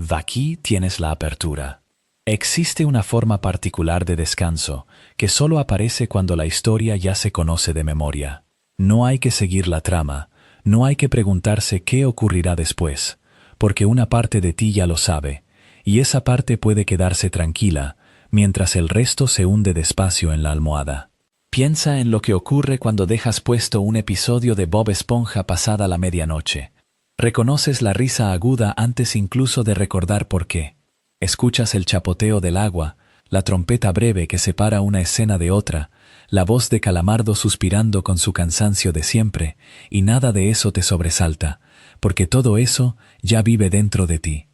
Aquí tienes la apertura. Existe una forma particular de descanso que solo aparece cuando la historia ya se conoce de memoria. No hay que seguir la trama, no hay que preguntarse qué ocurrirá después, porque una parte de ti ya lo sabe, y esa parte puede quedarse tranquila, mientras el resto se hunde despacio en la almohada. Piensa en lo que ocurre cuando dejas puesto un episodio de Bob Esponja pasada la medianoche. Reconoces la risa aguda antes incluso de recordar por qué. Escuchas el chapoteo del agua, la trompeta breve que separa una escena de otra, la voz de Calamardo suspirando con su cansancio de siempre, y nada de eso te sobresalta, porque todo eso ya vive dentro de ti.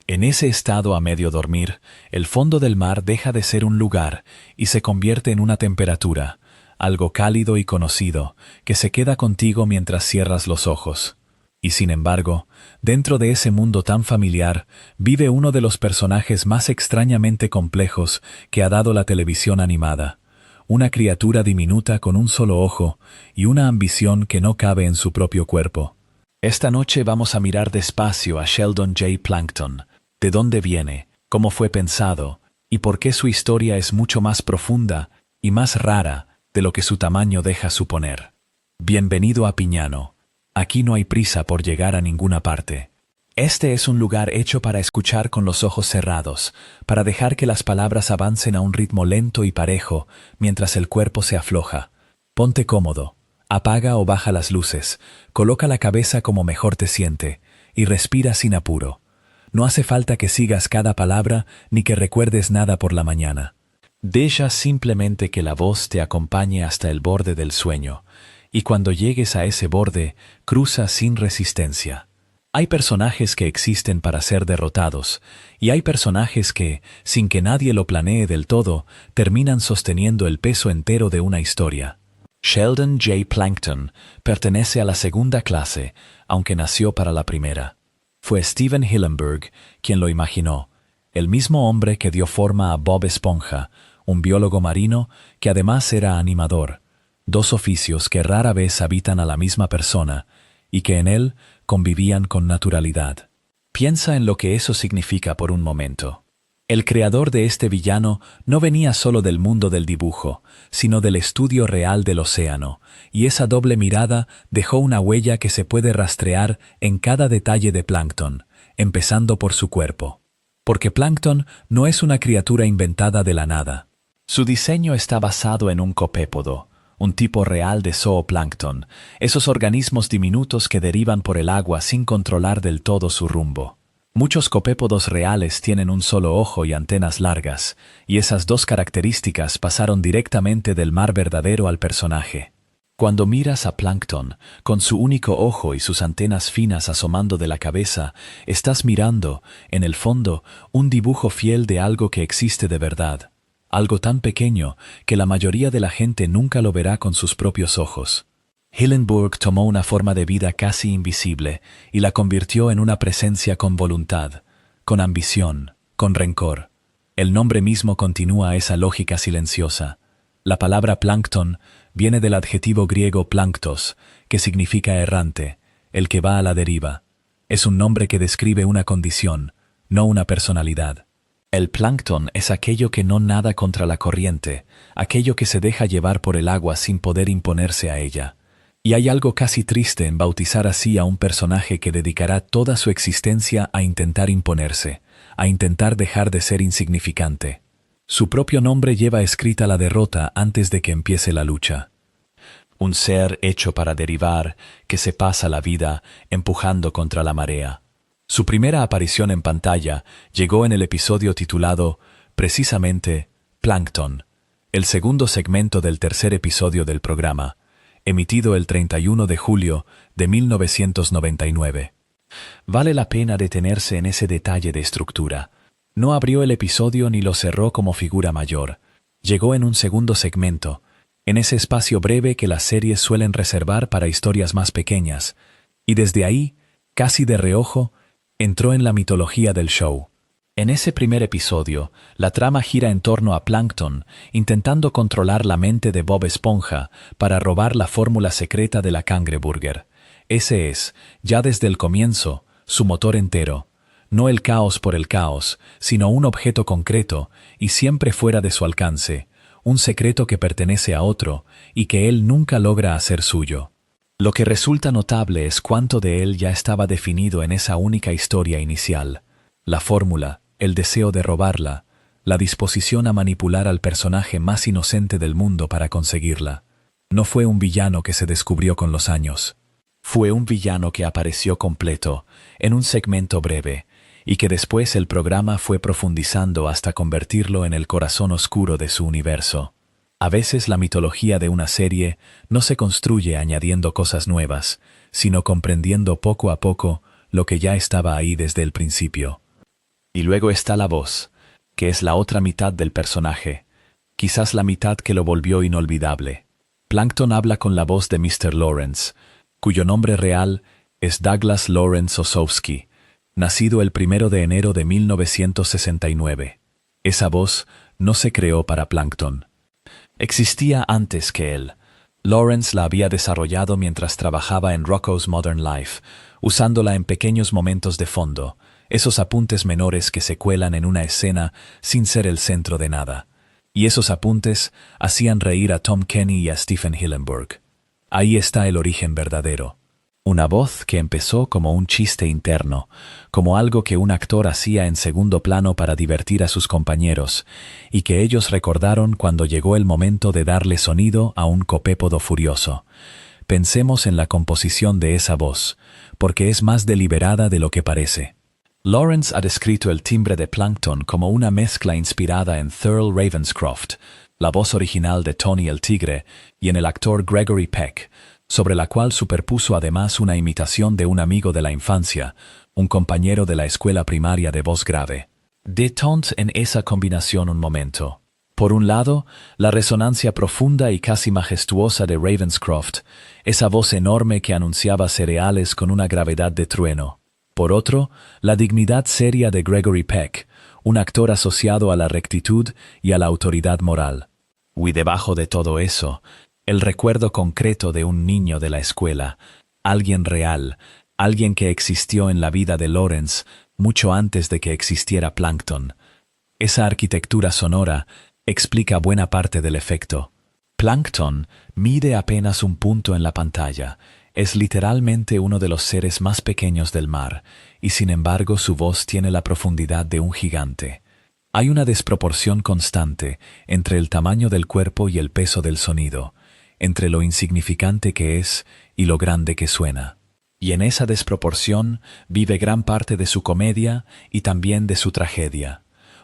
En ese estado a medio dormir, el fondo del mar deja de ser un lugar y se convierte en una temperatura, algo cálido y conocido, que se queda contigo mientras cierras los ojos. Y sin embargo, dentro de ese mundo tan familiar, vive uno de los personajes más extrañamente complejos que ha dado la televisión animada. Una criatura diminuta con un solo ojo y una ambición que no cabe en su propio cuerpo. Esta noche vamos a mirar despacio a Sheldon J. Plankton, de dónde viene, cómo fue pensado, y por qué su historia es mucho más profunda y más rara de lo que su tamaño deja suponer. Bienvenido a Piñano. Aquí no hay prisa por llegar a ninguna parte. Este es un lugar hecho para escuchar con los ojos cerrados, para dejar que las palabras avancen a un ritmo lento y parejo mientras el cuerpo se afloja. Ponte cómodo, apaga o baja las luces, coloca la cabeza como mejor te siente y respira sin apuro. No hace falta que sigas cada palabra ni que recuerdes nada por la mañana. Deja simplemente que la voz te acompañe hasta el borde del sueño. Y cuando llegues a ese borde, cruza sin resistencia. Hay personajes que existen para ser derrotados, y hay personajes que, sin que nadie lo planee del todo, terminan sosteniendo el peso entero de una historia. Sheldon J. Plankton pertenece a la segunda clase, aunque nació para la primera. Fue Steven Hillenburg quien lo imaginó, el mismo hombre que dio forma a Bob Esponja, un biólogo marino que además era animador. Dos oficios que rara vez habitan a la misma persona y que en él convivían con naturalidad. Piensa en lo que eso significa por un momento. El creador de este villano no venía solo del mundo del dibujo, sino del estudio real del océano, y esa doble mirada dejó una huella que se puede rastrear en cada detalle de Plankton, empezando por su cuerpo. Porque Plankton no es una criatura inventada de la nada. Su diseño está basado en un copépodo, un tipo real de zooplancton, esos organismos diminutos que derivan por el agua sin controlar del todo su rumbo. Muchos copépodos reales tienen un solo ojo y antenas largas, y esas dos características pasaron directamente del mar verdadero al personaje. Cuando miras a Plankton, con su único ojo y sus antenas finas asomando de la cabeza, estás mirando, en el fondo, un dibujo fiel de algo que existe de verdad. Algo tan pequeño que la mayoría de la gente nunca lo verá con sus propios ojos. Hillenburg tomó una forma de vida casi invisible y la convirtió en una presencia con voluntad, con ambición, con rencor. El nombre mismo continúa esa lógica silenciosa. La palabra plancton viene del adjetivo griego planctos, que significa errante, el que va a la deriva. Es un nombre que describe una condición, no una personalidad. El plancton es aquello que no nada contra la corriente, aquello que se deja llevar por el agua sin poder imponerse a ella. Y hay algo casi triste en bautizar así a un personaje que dedicará toda su existencia a intentar imponerse, a intentar dejar de ser insignificante. Su propio nombre lleva escrita la derrota antes de que empiece la lucha. Un ser hecho para derivar, que se pasa la vida empujando contra la marea. Su primera aparición en pantalla llegó en el episodio titulado, precisamente, Plankton, el segundo segmento del tercer episodio del programa, emitido el 31 de julio de 1999. Vale la pena detenerse en ese detalle de estructura. No abrió el episodio ni lo cerró como figura mayor. Llegó en un segundo segmento, en ese espacio breve que las series suelen reservar para historias más pequeñas, y desde ahí, casi de reojo, entró en la mitología del show. En ese primer episodio, la trama gira en torno a Plankton, intentando controlar la mente de Bob Esponja para robar la fórmula secreta de la cangreburger. Ese es, ya desde el comienzo, su motor entero. no el caos por el caos, sino un objeto concreto y siempre fuera de su alcance, un secreto que pertenece a otro y que él nunca logra hacer suyo. Lo que resulta notable es cuánto de él ya estaba definido en esa única historia inicial. La fórmula, el deseo de robarla, la disposición a manipular al personaje más inocente del mundo para conseguirla. No fue un villano que se descubrió con los años. Fue un villano que apareció completo, en un segmento breve, y que después el programa fue profundizando hasta convertirlo en el corazón oscuro de su universo. A veces la mitología de una serie no se construye añadiendo cosas nuevas, sino comprendiendo poco a poco lo que ya estaba ahí desde el principio. Y luego está la voz, que es la otra mitad del personaje, quizás la mitad que lo volvió inolvidable. Plankton habla con la voz de Mr. Lawrence, cuyo nombre real es Douglas Lawrence Ossowski, nacido el 1 de enero de 1969. Esa voz no se creó para Plankton. Existía antes que él. Lawrence la había desarrollado mientras trabajaba en Rocko's Modern Life, usándola en pequeños momentos de fondo, esos apuntes menores que se cuelan en una escena sin ser el centro de nada. Y esos apuntes hacían reír a Tom Kenny y a Stephen Hillenburg. Ahí está el origen verdadero. Una voz que empezó como un chiste interno, como algo que un actor hacía en segundo plano para divertir a sus compañeros, y que ellos recordaron cuando llegó el momento de darle sonido a un copépodo furioso. Pensemos en la composición de esa voz, porque es más deliberada de lo que parece. Lawrence ha descrito el timbre de Plankton como una mezcla inspirada en Thurl Ravenscroft, la voz original de Tony el Tigre, y en el actor Gregory Peck, sobre la cual superpuso además una imitación de un amigo de la infancia, un compañero de la escuela primaria de voz grave. Detente en esa combinación un momento. Por un lado, la resonancia profunda y casi majestuosa de Ravenscroft, esa voz enorme que anunciaba cereales con una gravedad de trueno. Por otro, la dignidad seria de Gregory Peck, un actor asociado a la rectitud y a la autoridad moral. Y debajo de todo eso, el recuerdo concreto de un niño de la escuela, alguien real, alguien que existió en la vida de Lawrence mucho antes de que existiera Plankton. Esa arquitectura sonora explica buena parte del efecto. Plankton mide apenas un punto en la pantalla, es literalmente uno de los seres más pequeños del mar, y sin embargo su voz tiene la profundidad de un gigante. Hay una desproporción constante entre el tamaño del cuerpo y el peso del sonido, entre lo insignificante que es y lo grande que suena. Y en esa desproporción vive gran parte de su comedia y también de su tragedia.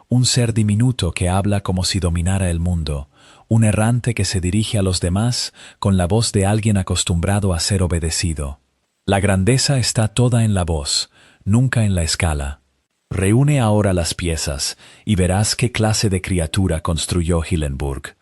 Un ser diminuto que habla como si dominara el mundo, un errante que se dirige a los demás con la voz de alguien acostumbrado a ser obedecido. La grandeza está toda en la voz, nunca en la escala. Reúne ahora las piezas y verás qué clase de criatura construyó Hillenburg.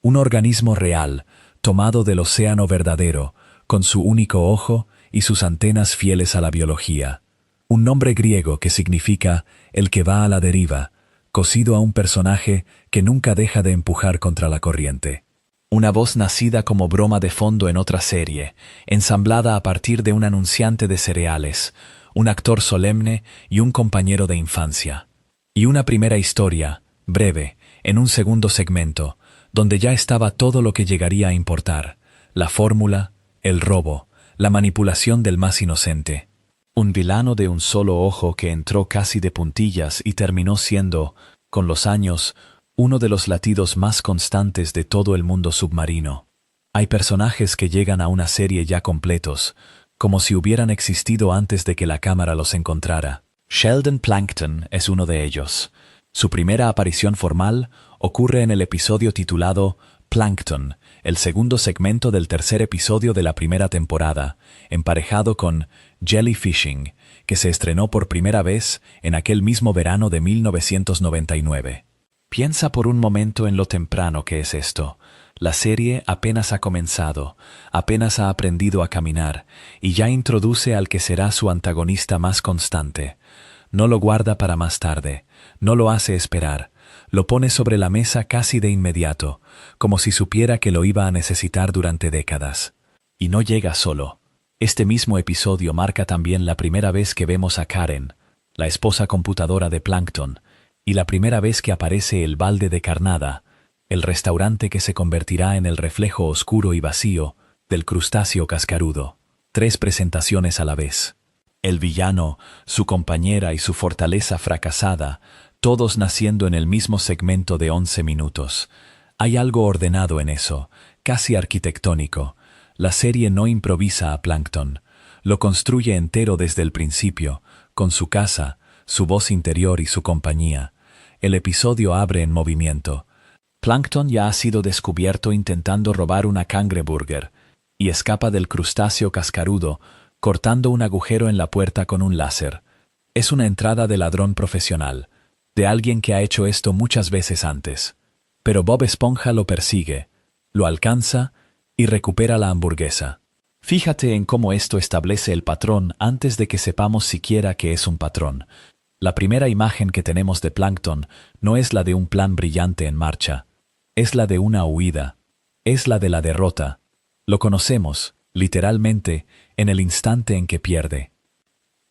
Un organismo real, tomado del océano verdadero, con su único ojo y sus antenas fieles a la biología. Un nombre griego que significa el que va a la deriva, cosido a un personaje que nunca deja de empujar contra la corriente. Una voz nacida como broma de fondo en otra serie, ensamblada a partir de un anunciante de cereales, un actor solemne y un compañero de infancia. Y una primera historia, breve, en un segundo segmento, donde ya estaba todo lo que llegaría a importar: la fórmula, el robo, la manipulación del más inocente. Un villano de un solo ojo que entró casi de puntillas y terminó siendo, con los años, uno de los latidos más constantes de todo el mundo submarino. Hay personajes que llegan a una serie ya completos, como si hubieran existido antes de que la cámara los encontrara. Sheldon Plankton es uno de ellos. Su primera aparición formal ocurre en el episodio titulado Plankton, el segundo segmento del tercer episodio de la primera temporada, emparejado con Jellyfishing, que se estrenó por primera vez en aquel mismo verano de 1999. Piensa por un momento en lo temprano que es esto. La serie apenas ha comenzado, apenas ha aprendido a caminar, y ya introduce al que será su antagonista más constante. No lo guarda para más tarde, no lo hace esperar, lo pone sobre la mesa casi de inmediato, como si supiera que lo iba a necesitar durante décadas. Y no llega solo. Este mismo episodio marca también la primera vez que vemos a Karen, la esposa computadora de Plankton, y la primera vez que aparece el balde de carnada, el restaurante que se convertirá en el reflejo oscuro y vacío del crustáceo cascarudo. 3 presentaciones a la vez. El villano, su compañera y su fortaleza fracasada, todos naciendo en el mismo segmento de 11 minutos. Hay algo ordenado en eso, casi arquitectónico. La serie no improvisa a Plankton, lo construye entero desde el principio, con su casa, su voz interior y su compañía. El episodio abre en movimiento. Plankton ya ha sido descubierto intentando robar una cangreburger y escapa del crustáceo cascarudo, cortando un agujero en la puerta con un láser. Es una entrada de ladrón profesional, de alguien que ha hecho esto muchas veces antes. Pero Bob Esponja lo persigue, lo alcanza y recupera la hamburguesa. Fíjate en cómo esto establece el patrón antes de que sepamos siquiera que es un patrón. La primera imagen que tenemos de Plankton no es la de un plan brillante en marcha. Es la de una huida. Es la de la derrota. Lo conocemos, literalmente, en el instante en que pierde.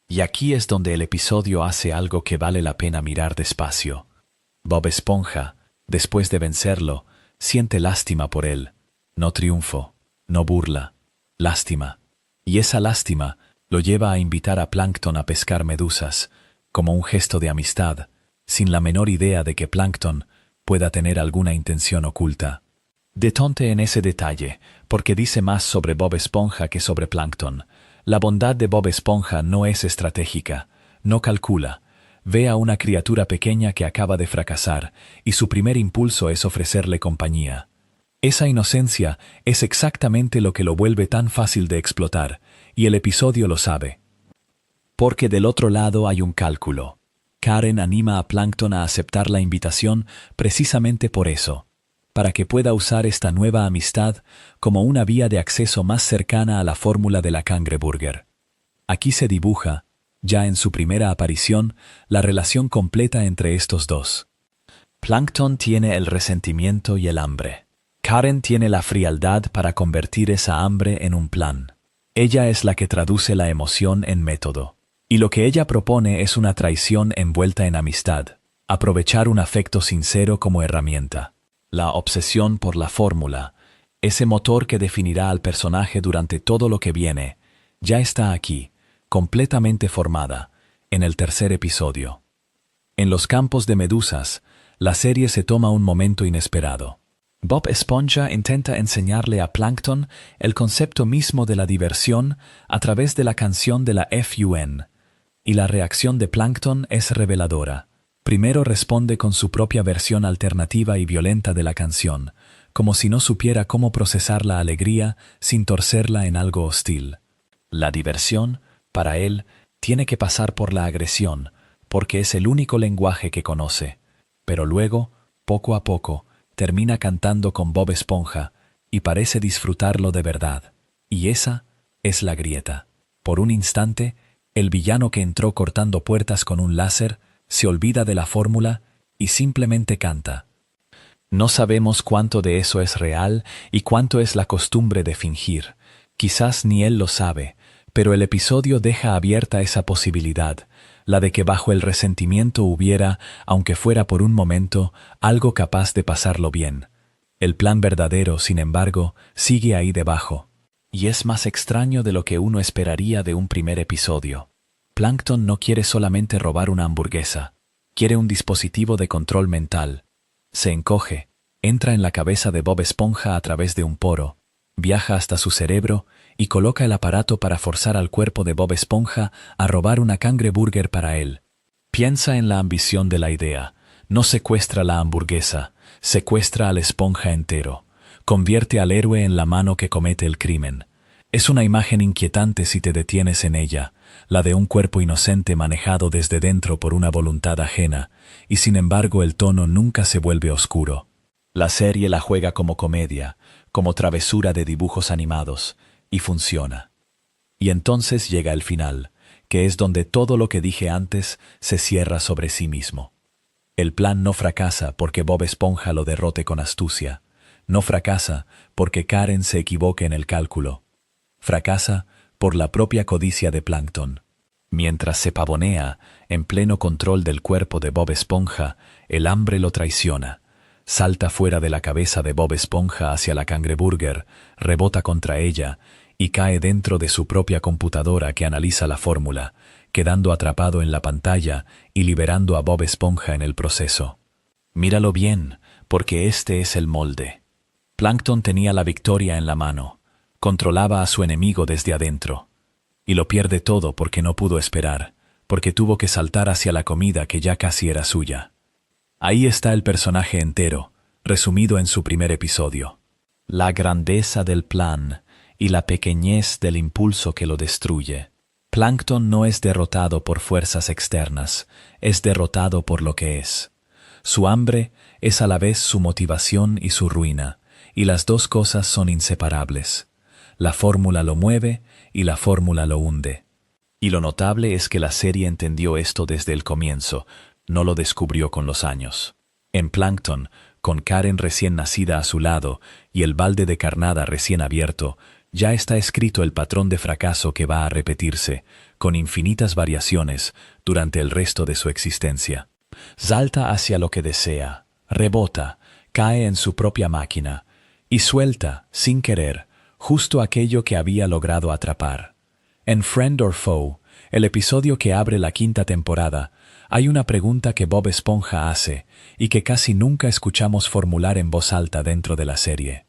Y aquí es donde el episodio hace algo que vale la pena mirar despacio. Bob Esponja, después de vencerlo, siente lástima por él. No triunfo, no burla, lástima. Y esa lástima lo lleva a invitar a Plankton a pescar medusas, como un gesto de amistad, sin la menor idea de que Plankton pueda tener alguna intención oculta. Detonte en ese detalle, porque dice más sobre Bob Esponja que sobre Plankton. La bondad de Bob Esponja no es estratégica, no calcula. Ve a una criatura pequeña que acaba de fracasar, y su primer impulso es ofrecerle compañía. Esa inocencia es exactamente lo que lo vuelve tan fácil de explotar, y el episodio lo sabe. Porque del otro lado hay un cálculo. Karen anima a Plankton a aceptar la invitación precisamente por eso, para que pueda usar esta nueva amistad como una vía de acceso más cercana a la fórmula de la cangreburger. Aquí se dibuja, ya en su primera aparición, la relación completa entre estos dos. Plankton tiene el resentimiento y el hambre. Karen tiene la frialdad para convertir esa hambre en un plan. Ella es la que traduce la emoción en método. Y lo que ella propone es una traición envuelta en amistad, aprovechar un afecto sincero como herramienta. La obsesión por la fórmula, ese motor que definirá al personaje durante todo lo que viene, ya está aquí, completamente formada, en el tercer episodio. En los campos de medusas, la serie se toma un momento inesperado. Bob Esponja intenta enseñarle a Plankton el concepto mismo de la diversión a través de la canción de la FUN, y la reacción de Plankton es reveladora. Primero responde con su propia versión alternativa y violenta de la canción, como si no supiera cómo procesar la alegría sin torcerla en algo hostil. La diversión, para él, tiene que pasar por la agresión, porque es el único lenguaje que conoce. Pero luego, poco a poco, termina cantando con Bob Esponja y parece disfrutarlo de verdad. Y esa es la grieta. Por un instante, el villano que entró cortando puertas con un láser se olvida de la fórmula y simplemente canta. No sabemos cuánto de eso es real y cuánto es la costumbre de fingir. Quizás ni él lo sabe, pero el episodio deja abierta esa posibilidad, la de que bajo el resentimiento hubiera, aunque fuera por un momento, algo capaz de pasarlo bien. El plan verdadero, sin embargo, sigue ahí debajo. Y es más extraño de lo que uno esperaría de un primer episodio. Plankton no quiere solamente robar una hamburguesa, quiere un dispositivo de control mental. Se encoge, entra en la cabeza de Bob Esponja a través de un poro, viaja hasta su cerebro y coloca el aparato para forzar al cuerpo de Bob Esponja a robar una cangreburger para él. Piensa en la ambición de la idea. No secuestra la hamburguesa, secuestra al esponja entero. Convierte al héroe en la mano que comete el crimen. Es una imagen inquietante si te detienes en ella, la de un cuerpo inocente manejado desde dentro por una voluntad ajena, y sin embargo el tono nunca se vuelve oscuro. La serie la juega como comedia, como travesura de dibujos animados, y funciona. Y entonces llega el final, que es donde todo lo que dije antes se cierra sobre sí mismo. El plan no fracasa porque Bob Esponja lo derrote con astucia. No fracasa porque Karen se equivoque en el cálculo. Fracasa por la propia codicia de Plankton. Mientras se pavonea, En pleno control del cuerpo de Bob Esponja, el hambre lo traiciona. Salta fuera de la cabeza de Bob Esponja hacia la cangreburger, rebota contra ella y cae dentro de su propia computadora que analiza la fórmula, quedando atrapado en la pantalla y liberando a Bob Esponja en el proceso. Míralo bien, porque este es el molde. Plankton tenía la victoria en la mano, controlaba a su enemigo desde adentro. Y lo pierde todo porque no pudo esperar, porque tuvo que saltar hacia la comida que ya casi era suya. Ahí está el personaje entero, resumido en su primer episodio. La grandeza del plan y la pequeñez del impulso que lo destruye. Plankton no es derrotado por fuerzas externas, es derrotado por lo que es. Su hambre es a la vez su motivación y su ruina, y las dos cosas son inseparables. La fórmula lo mueve y la fórmula lo hunde. Y lo notable es que la serie entendió esto desde el comienzo, no lo descubrió con los años. En Plankton, con Karen recién nacida a su lado y el balde de carnada recién abierto, ya está escrito el patrón de fracaso que va a repetirse, con infinitas variaciones, durante el resto de su existencia. Salta hacia lo que desea, rebota, cae en su propia máquina, y suelta, sin querer, justo aquello que había logrado atrapar. En Friend or Foe, el episodio que abre la quinta temporada, hay una pregunta que Bob Esponja hace y que casi nunca escuchamos formular en voz alta dentro de la serie.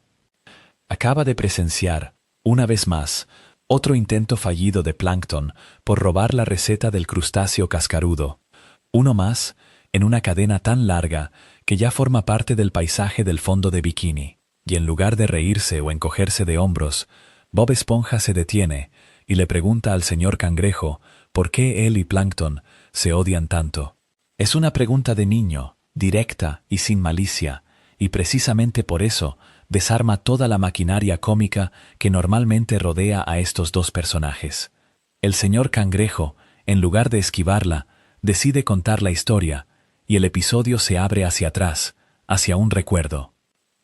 Acaba de presenciar, una vez más, otro intento fallido de Plankton por robar la receta del crustáceo cascarudo. Uno más, en una cadena tan larga que ya forma parte del paisaje del fondo de bikini. Y en lugar de reírse o encogerse de hombros, Bob Esponja se detiene y le pregunta al señor Cangrejo por qué él y Plankton se odian tanto. Es una pregunta de niño, directa y sin malicia, y precisamente por eso desarma toda la maquinaria cómica que normalmente rodea a estos dos personajes. El señor Cangrejo, en lugar de esquivarla, decide contar la historia, y el episodio se abre hacia atrás, hacia un recuerdo.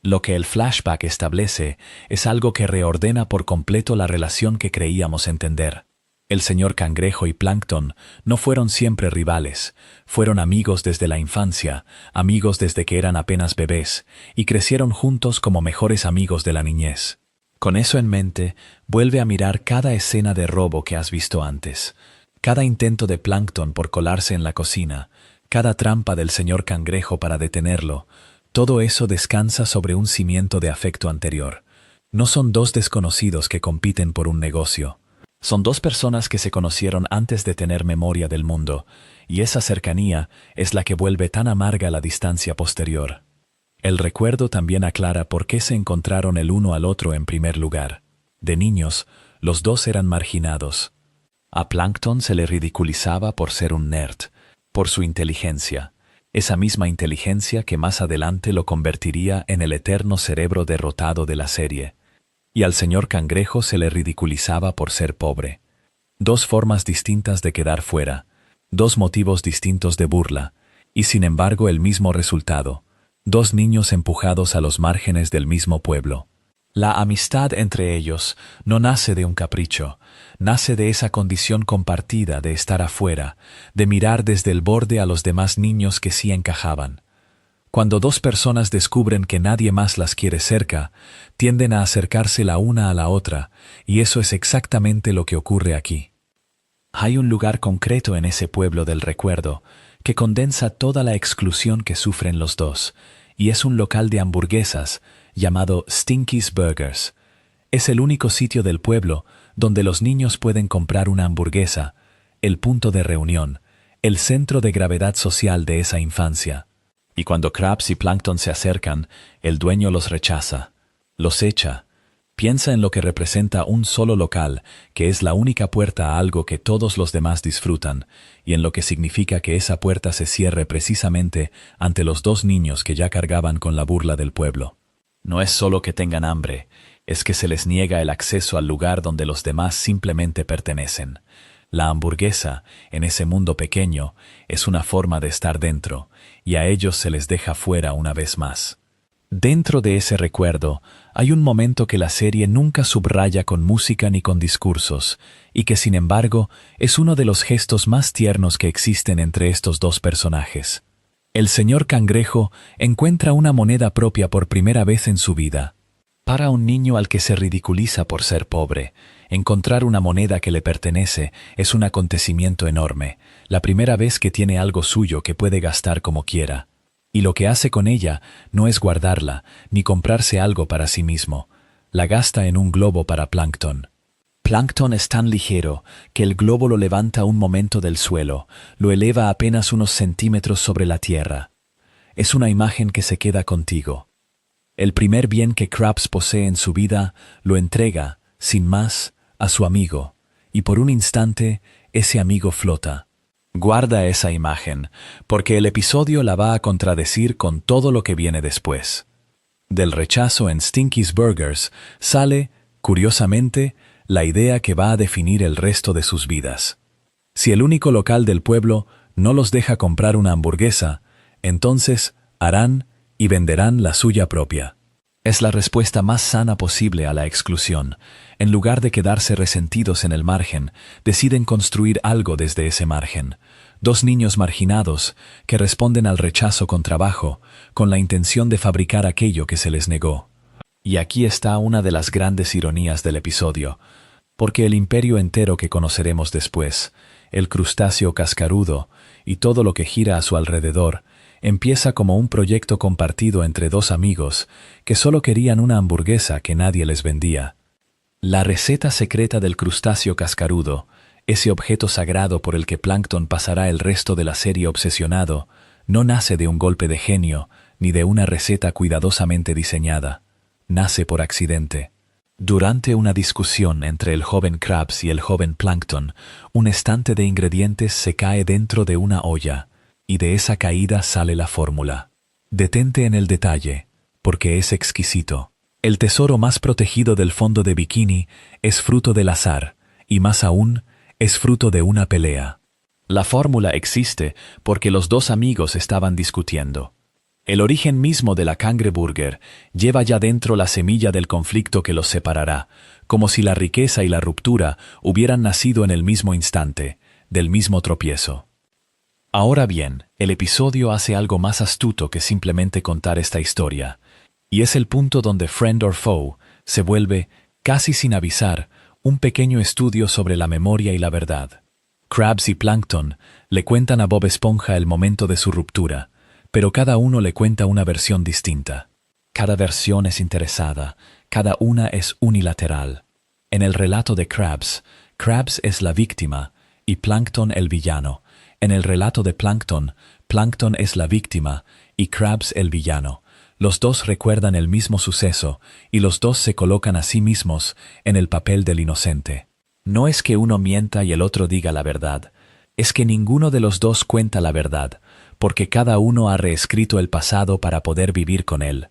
Lo que el flashback establece es algo que reordena por completo la relación que creíamos entender. El señor Cangrejo y Plankton no fueron siempre rivales, fueron amigos desde la infancia, amigos desde que eran apenas bebés, y crecieron juntos como mejores amigos de la niñez. Con eso en mente, vuelve a mirar cada escena de robo que has visto antes, cada intento de Plankton por colarse en la cocina, cada trampa del señor Cangrejo para detenerlo. Todo eso descansa sobre un cimiento de afecto anterior. No son dos desconocidos que compiten por un negocio. Son dos personas que se conocieron antes de tener memoria del mundo, y esa cercanía es la que vuelve tan amarga la distancia posterior. El recuerdo también aclara por qué se encontraron el uno al otro en primer lugar. De niños, los dos eran marginados. A Plankton se le ridiculizaba por ser un nerd, por su inteligencia. Esa misma inteligencia que más adelante lo convertiría en el eterno cerebro derrotado de la serie. Y al señor Cangrejo se le ridiculizaba por ser pobre. Dos formas distintas de quedar fuera, dos motivos distintos de burla, y sin embargo el mismo resultado, dos niños empujados a los márgenes del mismo pueblo. La amistad entre ellos no nace de un capricho, nace de esa condición compartida de estar afuera, de mirar desde el borde a los demás niños que sí encajaban. Cuando dos personas descubren que nadie más las quiere cerca, tienden a acercarse la una a la otra, y eso es exactamente lo que ocurre aquí. Hay un lugar concreto en ese pueblo del recuerdo que condensa toda la exclusión que sufren los dos, y es un local de hamburguesas llamado Stinky's Burgers. Es el único sitio del pueblo donde los niños pueden comprar una hamburguesa, el punto de reunión, el centro de gravedad social de esa infancia. Y cuando Krabs y Plankton se acercan, el dueño los rechaza, los echa. Piensa en lo que representa un solo local, que es la única puerta a algo que todos los demás disfrutan, y en lo que significa que esa puerta se cierre precisamente ante los dos niños que ya cargaban con la burla del pueblo. No es solo que tengan hambre, es que se les niega el acceso al lugar donde los demás simplemente pertenecen. La hamburguesa, en ese mundo pequeño, es una forma de estar dentro, y a ellos se les deja fuera una vez más. Dentro de ese recuerdo hay un momento que la serie nunca subraya con música ni con discursos, y que sin embargo es uno de los gestos más tiernos que existen entre estos dos personajes. El señor Cangrejo encuentra una moneda propia por primera vez en su vida. Para un niño al que se ridiculiza por ser pobre, encontrar una moneda que le pertenece es un acontecimiento enorme, la primera vez que tiene algo suyo que puede gastar como quiera. Y lo que hace con ella no es guardarla, ni comprarse algo para sí mismo. La gasta en un globo para Plankton. Plankton es tan ligero que el globo lo levanta un momento del suelo, lo eleva apenas unos centímetros sobre la tierra. Es una imagen que se queda contigo. El primer bien que Krabs posee en su vida lo entrega, sin más, a su amigo, y por un instante ese amigo flota. Guarda esa imagen, porque el episodio la va a contradecir con todo lo que viene después. Del rechazo en Stinky's Burgers sale, curiosamente, la idea que va a definir el resto de sus vidas. Si el único local del pueblo no los deja comprar una hamburguesa, entonces harán y venderán la suya propia. Es la respuesta más sana posible a la exclusión. En lugar de quedarse resentidos en el margen, deciden construir algo desde ese margen. Dos niños marginados que responden al rechazo con trabajo, con la intención de fabricar aquello que se les negó. Y aquí está una de las grandes ironías del episodio, porque el imperio entero que conoceremos después, el crustáceo cascarudo y todo lo que gira a su alrededor, empieza como un proyecto compartido entre dos amigos que solo querían una hamburguesa que nadie les vendía. La receta secreta del crustáceo cascarudo, ese objeto sagrado por el que Plankton pasará el resto de la serie obsesionado, no nace de un golpe de genio ni de una receta cuidadosamente diseñada. Nace por accidente. Durante una discusión entre el joven Krabs y el joven Plankton, un estante de ingredientes se cae dentro de una olla, y de esa caída sale la fórmula. Detente en el detalle, porque es exquisito. El tesoro más protegido del fondo de bikini es fruto del azar, y más aún, es fruto de una pelea. La fórmula existe porque los dos amigos estaban discutiendo. El origen mismo de la cangreburger lleva ya dentro la semilla del conflicto que los separará, como si la riqueza y la ruptura hubieran nacido en el mismo instante, del mismo tropiezo. Ahora bien, el episodio hace algo más astuto que simplemente contar esta historia, y es el punto donde Friend or Foe se vuelve, casi sin avisar, un pequeño estudio sobre la memoria y la verdad. Krabs y Plankton le cuentan a Bob Esponja el momento de su ruptura, pero cada uno le cuenta una versión distinta. Cada versión es interesada, cada una es unilateral. En el relato de Krabs, Krabs es la víctima y Plankton el villano. En el relato de Plankton, Plankton es la víctima y Krabs el villano. Los dos recuerdan el mismo suceso y los dos se colocan a sí mismos en el papel del inocente. No es que uno mienta y el otro diga la verdad, es que ninguno de los dos cuenta la verdad, porque cada uno ha reescrito el pasado para poder vivir con él.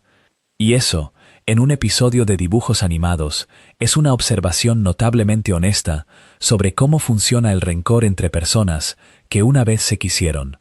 Y eso, en un episodio de dibujos animados, es una observación notablemente honesta sobre cómo funciona el rencor entre personas que una vez se quisieron.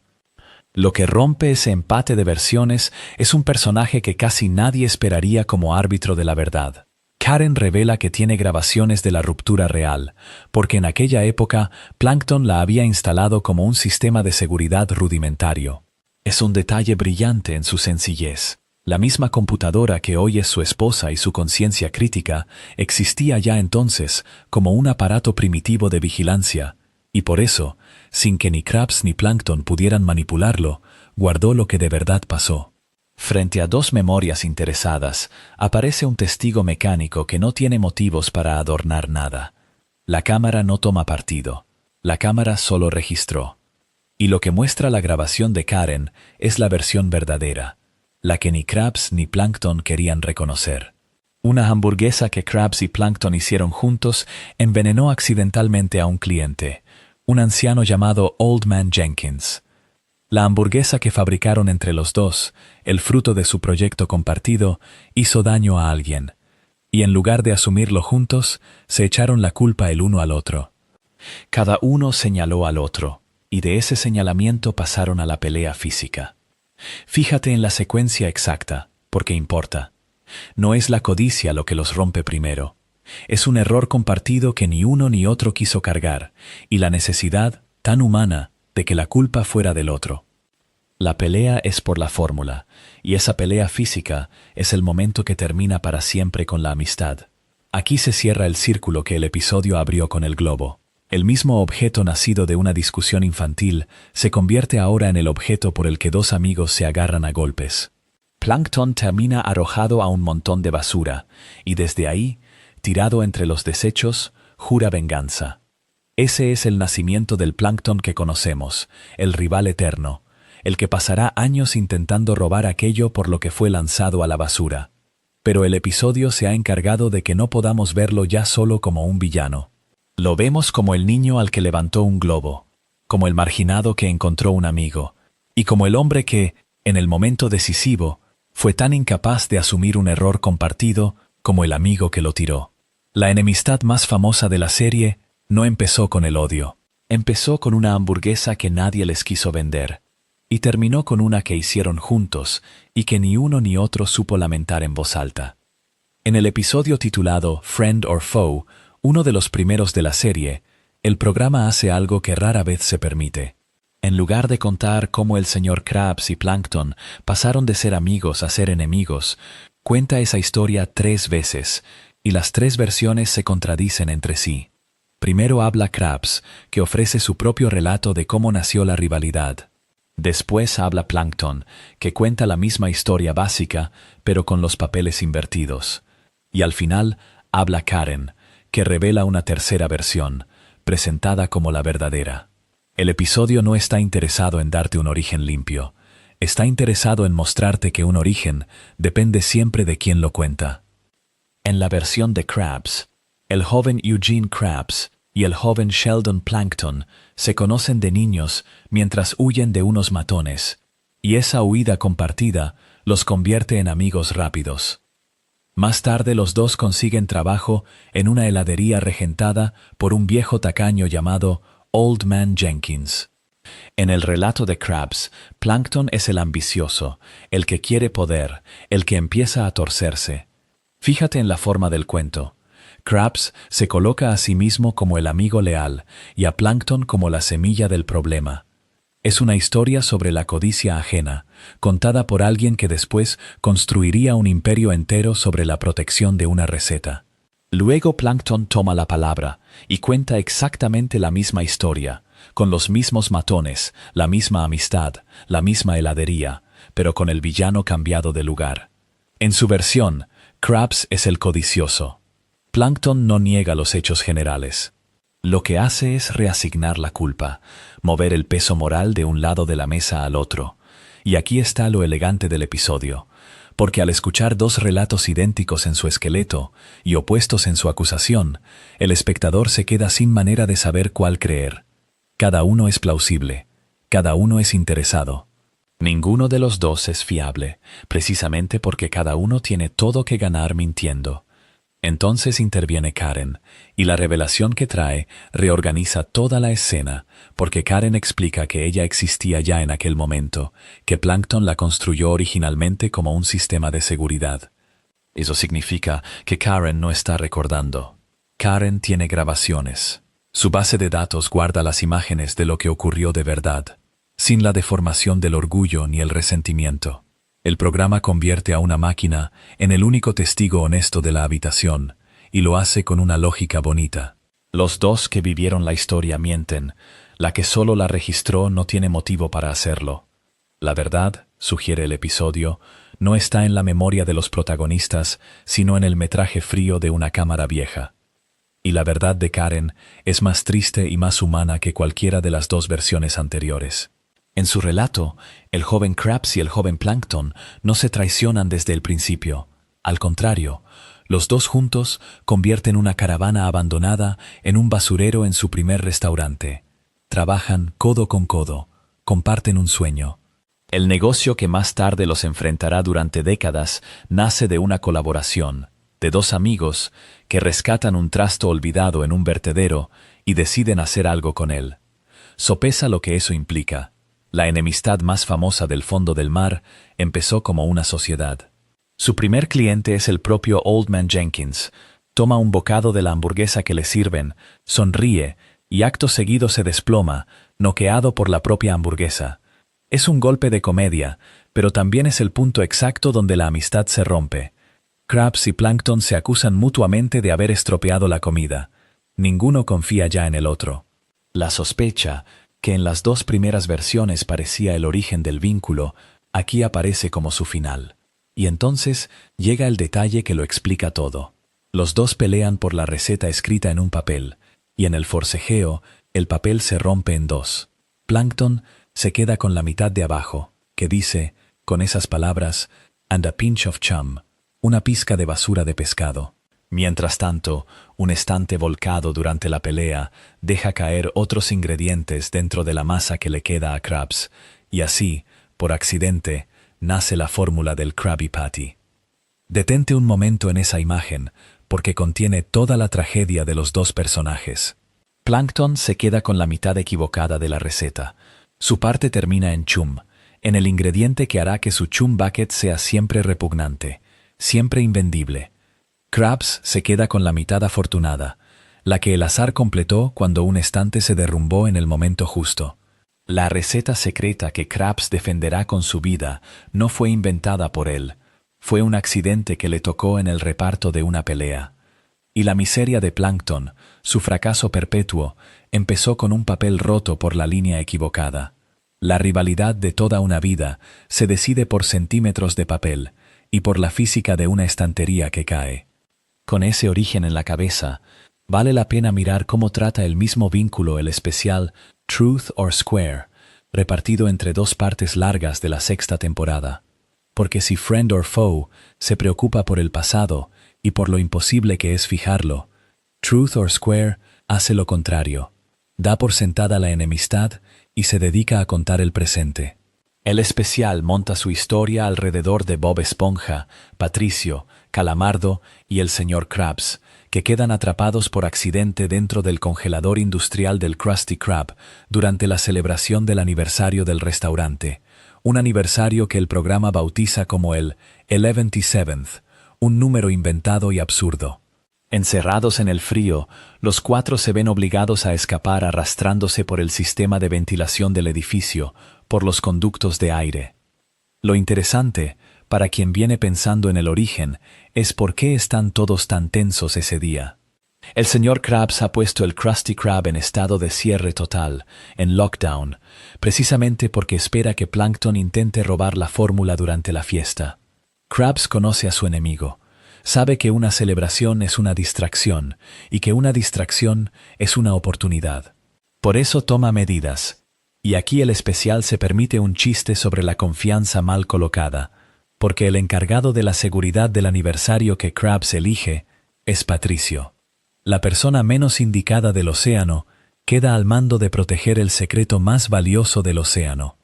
Lo que rompe ese empate de versiones es un personaje que casi nadie esperaría como árbitro de la verdad. Karen revela que tiene grabaciones de la ruptura real, porque en aquella época Plankton la había instalado como un sistema de seguridad rudimentario. Es un detalle brillante en su sencillez. La misma computadora que hoy es su esposa y su conciencia crítica existía ya entonces como un aparato primitivo de vigilancia, y por eso, sin que ni Krabs ni Plankton pudieran manipularlo, guardó lo que de verdad pasó. Frente a dos memorias interesadas, aparece un testigo mecánico que no tiene motivos para adornar nada. La cámara no toma partido. La cámara solo registró. Y lo que muestra la grabación de Karen es la versión verdadera, la que ni Krabs ni Plankton querían reconocer. Una hamburguesa que Krabs y Plankton hicieron juntos envenenó accidentalmente a un cliente, un anciano llamado Old Man Jenkins. La hamburguesa que fabricaron entre los dos, el fruto de su proyecto compartido, hizo daño a alguien, y en lugar de asumirlo juntos, se echaron la culpa el uno al otro. Cada uno señaló al otro, y de ese señalamiento pasaron a la pelea física. Fíjate en la secuencia exacta, porque importa. No es la codicia lo que los rompe primero. Es un error compartido que ni uno ni otro quiso cargar, y la necesidad, tan humana, de que la culpa fuera del otro. La pelea es por la fórmula, y esa pelea física es el momento que termina para siempre con la amistad. Aquí se cierra el círculo que el episodio abrió con el globo. El mismo objeto nacido de una discusión infantil se convierte ahora en el objeto por el que dos amigos se agarran a golpes. Plankton termina arrojado a un montón de basura, y desde ahí, tirado entre los desechos, jura venganza. Ese es el nacimiento del Plankton que conocemos, el rival eterno, el que pasará años intentando robar aquello por lo que fue lanzado a la basura. Pero el episodio se ha encargado de que no podamos verlo ya solo como un villano. Lo vemos como el niño al que levantó un globo, como el marginado que encontró un amigo, y como el hombre que, en el momento decisivo, fue tan incapaz de asumir un error compartido como el amigo que lo tiró. La enemistad más famosa de la serie no empezó con el odio. Empezó con una hamburguesa que nadie les quiso vender, y terminó con una que hicieron juntos y que ni uno ni otro supo lamentar en voz alta. En el episodio titulado Friend or Foe, uno de los primeros de la serie, el programa hace algo que rara vez se permite. En lugar de contar cómo el señor Krabs y Plankton pasaron de ser amigos a ser enemigos, cuenta esa historia 3 veces, y las 3 versiones se contradicen entre sí. Primero habla Krabs, que ofrece su propio relato de cómo nació la rivalidad. Después habla Plankton, que cuenta la misma historia básica, pero con los papeles invertidos. Y al final habla Karen, que revela una tercera versión, presentada como la verdadera. El episodio no está interesado en darte un origen limpio. Está interesado en mostrarte que un origen depende siempre de quien lo cuenta. En la versión de Krabs, el joven Eugene Krabs y el joven Sheldon Plankton se conocen de niños mientras huyen de unos matones, y esa huida compartida los convierte en amigos rápidos. Más tarde los dos consiguen trabajo en una heladería regentada por un viejo tacaño llamado Old Man Jenkins. En el relato de Krabs, Plankton es el ambicioso, el que quiere poder, el que empieza a torcerse. Fíjate en la forma del cuento. Krabs se coloca a sí mismo como el amigo leal y a Plankton como la semilla del problema. Es una historia sobre la codicia ajena, contada por alguien que después construiría un imperio entero sobre la protección de una receta. Luego Plankton toma la palabra y cuenta exactamente la misma historia, con los mismos matones, la misma amistad, la misma heladería, pero con el villano cambiado de lugar. En su versión, Krabs es el codicioso. Plankton no niega los hechos generales. Lo que hace es reasignar la culpa, mover el peso moral de un lado de la mesa al otro. Y aquí está lo elegante del episodio, porque al escuchar 2 relatos idénticos en su esqueleto y opuestos en su acusación, el espectador se queda sin manera de saber cuál creer. Cada uno es plausible, cada uno es interesado. Ninguno de los dos es fiable, precisamente porque cada uno tiene todo que ganar mintiendo. Entonces interviene Karen, y la revelación que trae reorganiza toda la escena, porque Karen explica que ella existía ya en aquel momento, que Plankton la construyó originalmente como un sistema de seguridad. Eso significa que Karen no está recordando. Karen tiene grabaciones. Su base de datos guarda las imágenes de lo que ocurrió de verdad, sin la deformación del orgullo ni el resentimiento. El programa convierte a una máquina en el único testigo honesto de la habitación, y lo hace con una lógica bonita. Los dos que vivieron la historia mienten, la que solo la registró no tiene motivo para hacerlo. La verdad, sugiere el episodio, no está en la memoria de los protagonistas, sino en el metraje frío de una cámara vieja. Y la verdad de Karen es más triste y más humana que cualquiera de las 2 versiones anteriores. En su relato, el joven Krabs y el joven Plankton no se traicionan desde el principio. Al contrario, los dos juntos convierten una caravana abandonada en un basurero en su primer restaurante. Trabajan codo con codo, comparten un sueño. El negocio que más tarde los enfrentará durante décadas nace de una colaboración, de 2 amigos que rescatan un trasto olvidado en un vertedero y deciden hacer algo con él. Sopesa lo que eso implica. La enemistad más famosa del fondo del mar empezó como una sociedad. Su primer cliente es el propio Old Man Jenkins. Toma un bocado de la hamburguesa que le sirven, sonríe y acto seguido se desploma, noqueado por la propia hamburguesa. Es un golpe de comedia, pero también es el punto exacto donde la amistad se rompe. Krabs y Plankton se acusan mutuamente de haber estropeado la comida. Ninguno confía ya en el otro. La sospecha, que en las dos primeras versiones parecía el origen del vínculo, aquí aparece como su final. Y entonces llega el detalle que lo explica todo. Los dos pelean por la receta escrita en un papel, y en el forcejeo, el papel se rompe en dos. Plankton se queda con la mitad de abajo, que dice, con esas palabras, "and a pinch of chum", una pizca de basura de pescado. Mientras tanto, un estante volcado durante la pelea deja caer otros ingredientes dentro de la masa que le queda a Krabs, y así, por accidente, nace la fórmula del Krabby Patty. Detente un momento en esa imagen, porque contiene toda la tragedia de los dos personajes. Plankton se queda con la mitad equivocada de la receta. Su parte termina en chum, en el ingrediente que hará que su chum bucket sea siempre repugnante, siempre invendible. Krabs se queda con la mitad afortunada, la que el azar completó cuando un estante se derrumbó en el momento justo. La receta secreta que Krabs defenderá con su vida no fue inventada por él, fue un accidente que le tocó en el reparto de una pelea. Y la miseria de Plankton, su fracaso perpetuo, empezó con un papel roto por la línea equivocada. La rivalidad de toda una vida se decide por centímetros de papel y por la física de una estantería que cae. Con ese origen en la cabeza, vale la pena mirar cómo trata el mismo vínculo el especial Truth or Square, repartido entre dos partes largas de la sexta temporada. Porque si Friend or Foe se preocupa por el pasado y por lo imposible que es fijarlo, Truth or Square hace lo contrario. Da por sentada la enemistad y se dedica a contar el presente. El especial monta su historia alrededor de Bob Esponja, Patricio, Calamardo y el señor Krabs, que quedan atrapados por accidente dentro del congelador industrial del Krusty Krab durante la celebración del aniversario del restaurante, un aniversario que el programa bautiza como el 11th, un número inventado y absurdo. Encerrados en el frío, los cuatro se ven obligados a escapar arrastrándose por el sistema de ventilación del edificio, por los conductos de aire. Lo interesante, para quien viene pensando en el origen, es por qué están todos tan tensos ese día. El señor Krabs ha puesto el Krusty Krab en estado de cierre total, en lockdown, precisamente porque espera que Plankton intente robar la fórmula durante la fiesta. Krabs conoce a su enemigo. Sabe que una celebración es una distracción y que una distracción es una oportunidad. Por eso toma medidas. Y aquí el especial se permite un chiste sobre la confianza mal colocada, porque el encargado de la seguridad del aniversario que Krabs elige es Patricio. La persona menos indicada del océano queda al mando de proteger el secreto más valioso del océano.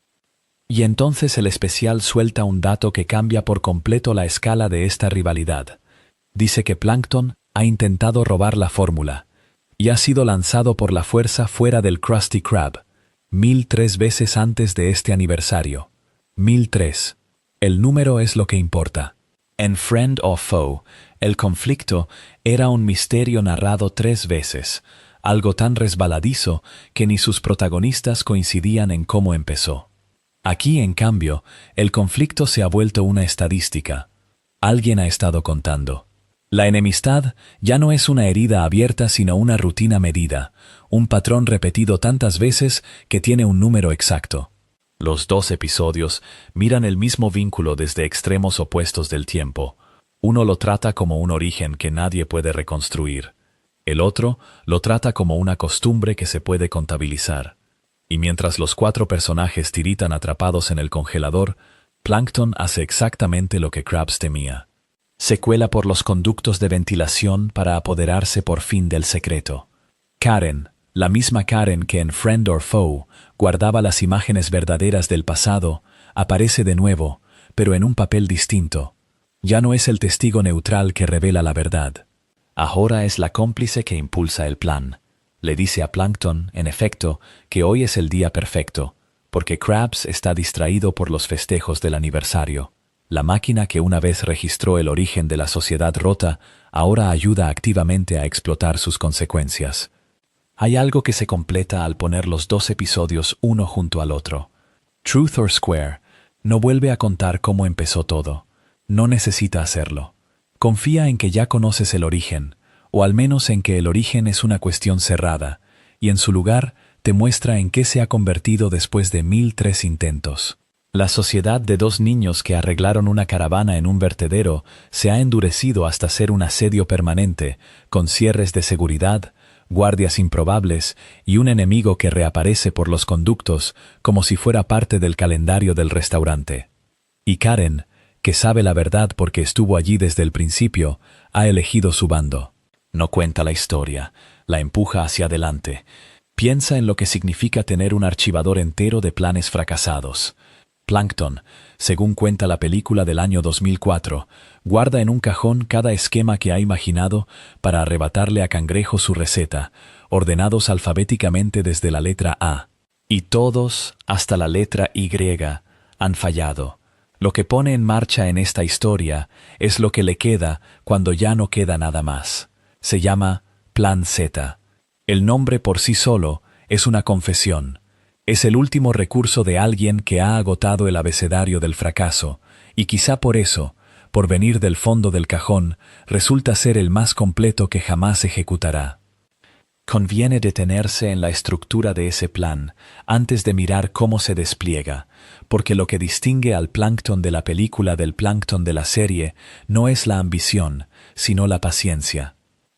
Y entonces el especial suelta un dato que cambia por completo la escala de esta rivalidad. Dice que Plankton ha intentado robar la fórmula y ha sido lanzado por la fuerza fuera del Krusty Krab 1003 veces antes de este aniversario. 1003. El número es lo que importa. En Friend or Foe, el conflicto era un misterio narrado 3 veces, algo tan resbaladizo que ni sus protagonistas coincidían en cómo empezó. Aquí, en cambio, el conflicto se ha vuelto una estadística. Alguien ha estado contando. La enemistad ya no es una herida abierta sino una rutina medida, un patrón repetido tantas veces que tiene un número exacto. Los dos episodios miran el mismo vínculo desde extremos opuestos del tiempo. Uno lo trata como un origen que nadie puede reconstruir. El otro lo trata como una costumbre que se puede contabilizar. Y mientras los 4 personajes tiritan atrapados en el congelador, Plankton hace exactamente lo que Krabs temía. Se cuela por los conductos de ventilación para apoderarse por fin del secreto. Karen, la misma Karen que en Friend or Foe guardaba las imágenes verdaderas del pasado, aparece de nuevo, pero en un papel distinto. Ya no es el testigo neutral que revela la verdad. Ahora es la cómplice que impulsa el plan. Le dice a Plankton, en efecto, que hoy es el día perfecto, porque Krabs está distraído por los festejos del aniversario. La máquina que una vez registró el origen de la sociedad rota, ahora ayuda activamente a explotar sus consecuencias. Hay algo que se completa al poner los dos episodios uno junto al otro. Truth or Square no vuelve a contar cómo empezó todo. No necesita hacerlo. Confía en que ya conoces el origen, o al menos en que el origen es una cuestión cerrada, y en su lugar te muestra en qué se ha convertido después de 1003 intentos. La sociedad de dos niños que arreglaron una caravana en un vertedero se ha endurecido hasta ser un asedio permanente, con cierres de seguridad, guardias improbables y un enemigo que reaparece por los conductos como si fuera parte del calendario del restaurante. Y Karen, que sabe la verdad porque estuvo allí desde el principio, ha elegido su bando. No cuenta la historia, la empuja hacia adelante. Piensa en lo que significa tener un archivador entero de planes fracasados. Plankton, según cuenta la película del año 2004, guarda en un cajón cada esquema que ha imaginado para arrebatarle a Cangrejo su receta, ordenados alfabéticamente desde la letra A. Y todos, hasta la letra Y, han fallado. Lo que pone en marcha en esta historia es lo que le queda cuando ya no queda nada más. Se llama Plan Z. El nombre por sí solo es una confesión. Es el último recurso de alguien que ha agotado el abecedario del fracaso, y quizá por eso, por venir del fondo del cajón, resulta ser el más completo que jamás ejecutará. Conviene detenerse en la estructura de ese plan antes de mirar cómo se despliega, porque lo que distingue al Plankton de la película del Plankton de la serie no es la ambición, sino la paciencia.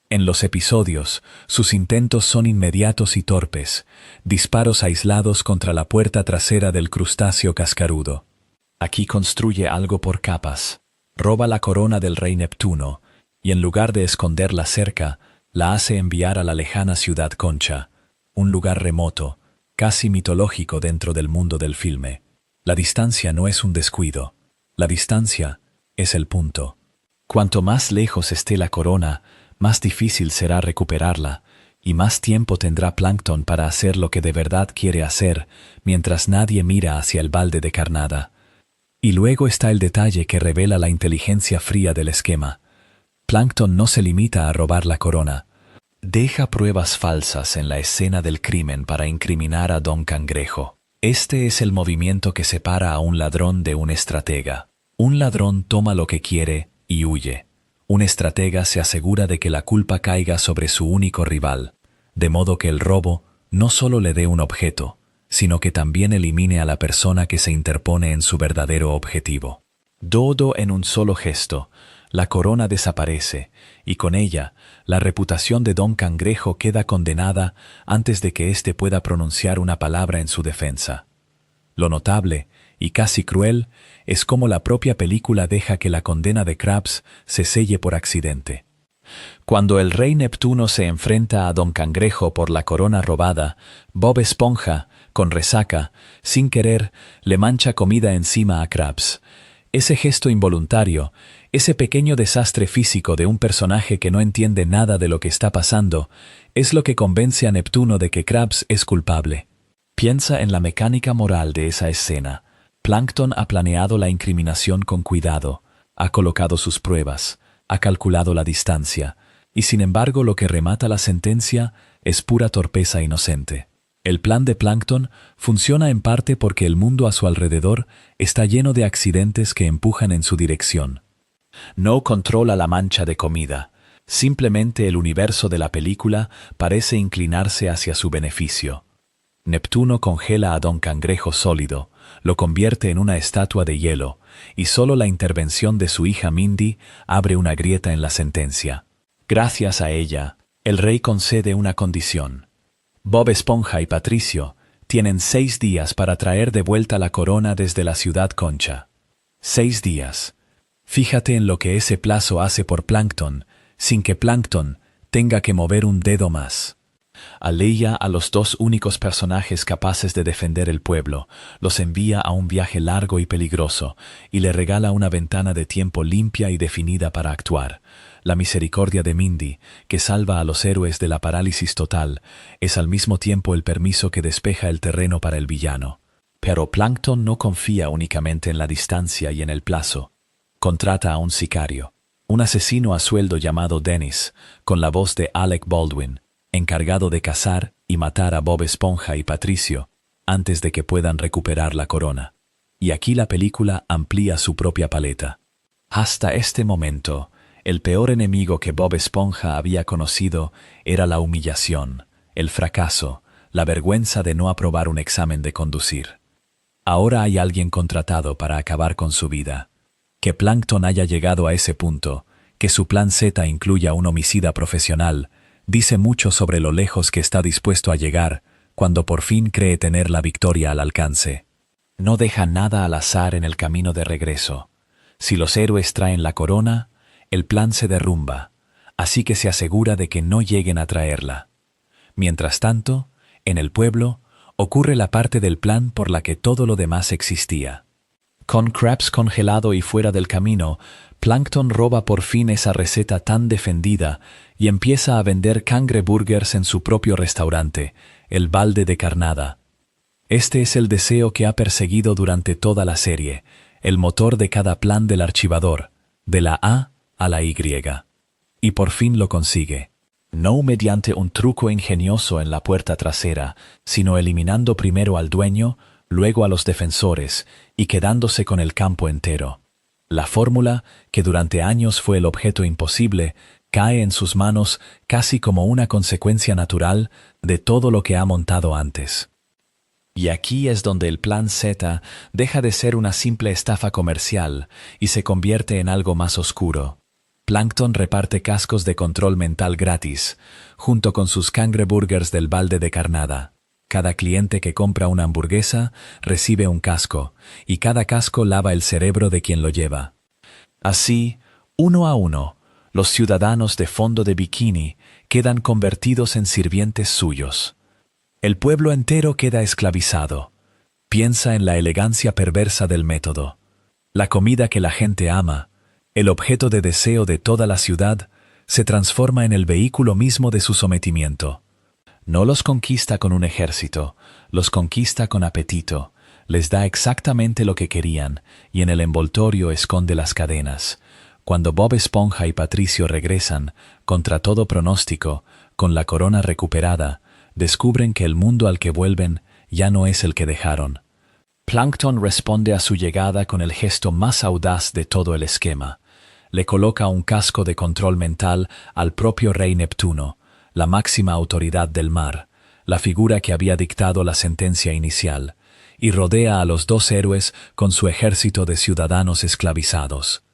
En los episodios, sus intentos son inmediatos y torpes, disparos aislados contra la puerta trasera del crustáceo cascarudo. Aquí construye algo por capas, roba la corona del rey Neptuno, y en lugar de esconderla cerca, la hace enviar a la lejana ciudad Concha, un lugar remoto, casi mitológico dentro del mundo del filme. La distancia no es un descuido, la distancia es el punto. Cuanto más lejos esté la corona, más difícil será recuperarla, y más tiempo tendrá Plankton para hacer lo que de verdad quiere hacer, mientras nadie mira hacia el balde de carnada. Y luego está el detalle que revela la inteligencia fría del esquema. Plankton no se limita a robar la corona. Deja pruebas falsas en la escena del crimen para incriminar a Don Cangrejo. Este es el movimiento que separa a un ladrón de un estratega. Un ladrón toma lo que quiere y huye. Un estratega se asegura de que la culpa caiga sobre su único rival, de modo que el robo no solo le dé un objeto, sino que también elimine a la persona que se interpone en su verdadero objetivo. Todo en un solo gesto, la corona desaparece, y con ella, la reputación de Don Cangrejo queda condenada antes de que éste pueda pronunciar una palabra en su defensa. Lo notable, y casi cruel, es cómo la propia película deja que la condena de Krabs se selle por accidente. Cuando el rey Neptuno se enfrenta a Don Cangrejo por la corona robada, Bob Esponja, con resaca, sin querer, le mancha comida encima a Krabs. Ese gesto involuntario, ese pequeño desastre físico de un personaje que no entiende nada de lo que está pasando, es lo que convence a Neptuno de que Krabs es culpable. Piensa en la mecánica moral de esa escena. Plankton ha planeado la incriminación con cuidado, ha colocado sus pruebas, ha calculado la distancia, y sin embargo lo que remata la sentencia es pura torpeza inocente. El plan de Plankton funciona en parte porque el mundo a su alrededor está lleno de accidentes que empujan en su dirección. No controla la mancha de comida, simplemente el universo de la película parece inclinarse hacia su beneficio. Neptuno congela a Don Cangrejo sólido, lo convierte en una estatua de hielo, y solo la intervención de su hija Mindy abre una grieta en la sentencia. Gracias a ella, el rey concede una condición. Bob Esponja y Patricio tienen 6 días para traer de vuelta la corona desde la ciudad Concha. 6 días. Fíjate en lo que ese plazo hace por Plankton, sin que Plankton tenga que mover un dedo más. Aleya a los 2 únicos personajes capaces de defender el pueblo, los envía a un viaje largo y peligroso, y le regala una ventana de tiempo limpia y definida para actuar. La misericordia de Mindy, que salva a los héroes de la parálisis total, es al mismo tiempo el permiso que despeja el terreno para el villano. Pero Plankton no confía únicamente en la distancia y en el plazo. Contrata a un sicario, un asesino a sueldo llamado Dennis, con la voz de Alec Baldwin, encargado de cazar y matar a Bob Esponja y Patricio antes de que puedan recuperar la corona. Y aquí la película amplía su propia paleta. Hasta este momento, el peor enemigo que Bob Esponja había conocido era la humillación, el fracaso, la vergüenza de no aprobar un examen de conducir. Ahora hay alguien contratado para acabar con su vida. Que Plankton haya llegado a ese punto, que su plan Z incluya un homicida profesional, dice mucho sobre lo lejos que está dispuesto a llegar cuando por fin cree tener la victoria al alcance. No deja nada al azar en el camino de regreso. Si los héroes traen la corona, el plan se derrumba, así que se asegura de que no lleguen a traerla. Mientras tanto, en el pueblo, ocurre la parte del plan por la que todo lo demás existía. Con Krabs congelado y fuera del camino, Plankton roba por fin esa receta tan defendida y empieza a vender cangreburgers en su propio restaurante, el Balde de Carnada. Este es el deseo que ha perseguido durante toda la serie, el motor de cada plan del archivador, de la A a la Y. Y por fin lo consigue. No mediante un truco ingenioso en la puerta trasera, sino eliminando primero al dueño, luego a los defensores, y quedándose con el campo entero. La fórmula, que durante años fue el objeto imposible, cae en sus manos casi como una consecuencia natural de todo lo que ha montado antes. Y aquí es donde el Plan Z deja de ser una simple estafa comercial y se convierte en algo más oscuro. Plankton reparte cascos de control mental gratis, junto con sus cangreburgers del Balde de Carnada. Cada cliente que compra una hamburguesa recibe un casco, y cada casco lava el cerebro de quien lo lleva. Así, uno a uno, los ciudadanos de fondo de bikini quedan convertidos en sirvientes suyos. El pueblo entero queda esclavizado. Piensa en la elegancia perversa del método. La comida que la gente ama, el objeto de deseo de toda la ciudad, se transforma en el vehículo mismo de su sometimiento. No los conquista con un ejército, los conquista con apetito, les da exactamente lo que querían y en el envoltorio esconde las cadenas. Cuando Bob Esponja y Patricio regresan, contra todo pronóstico, con la corona recuperada, descubren que el mundo al que vuelven ya no es el que dejaron. Plankton responde a su llegada con el gesto más audaz de todo el esquema. Le coloca un casco de control mental al propio rey Neptuno, la máxima autoridad del mar, la figura que había dictado la sentencia inicial, y rodea a los dos héroes con su ejército de ciudadanos esclavizados.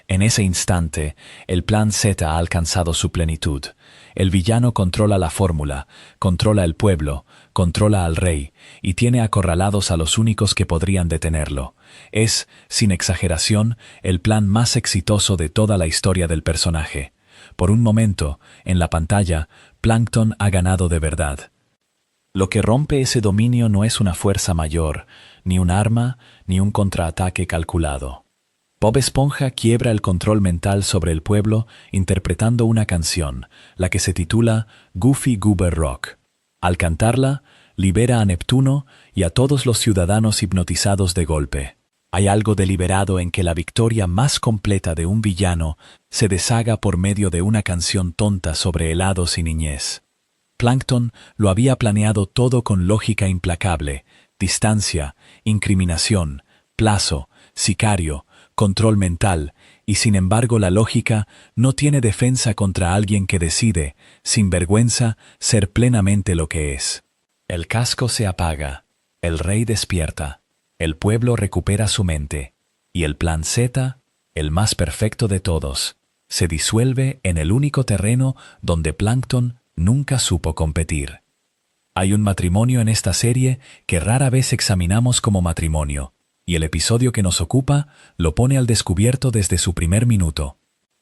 En ese instante, el Plan Z ha alcanzado su plenitud. El villano controla la fórmula, controla el pueblo, controla al rey, y tiene acorralados a los únicos que podrían detenerlo. Es, sin exageración, el plan más exitoso de toda la historia del personaje. Por un momento, en la pantalla, Plankton ha ganado de verdad. Lo que rompe ese dominio no es una fuerza mayor, ni un arma, ni un contraataque calculado. Bob Esponja quiebra el control mental sobre el pueblo interpretando una canción, la que se titula Goofy Goober Rock. Al cantarla, libera a Neptuno y a todos los ciudadanos hipnotizados de golpe. Hay algo deliberado en que la victoria más completa de un villano se deshaga por medio de una canción tonta sobre helados y niñez. Plankton lo había planeado todo con lógica implacable, distancia, incriminación, plazo, sicario, control mental, y sin embargo la lógica no tiene defensa contra alguien que decide, sin vergüenza, ser plenamente lo que es. El casco se apaga, el rey despierta, el pueblo recupera su mente, y el Plan Z, el más perfecto de todos, se disuelve en el único terreno donde Plankton nunca supo competir. Hay un matrimonio en esta serie que rara vez examinamos como matrimonio, y el episodio que nos ocupa lo pone al descubierto desde su primer minuto.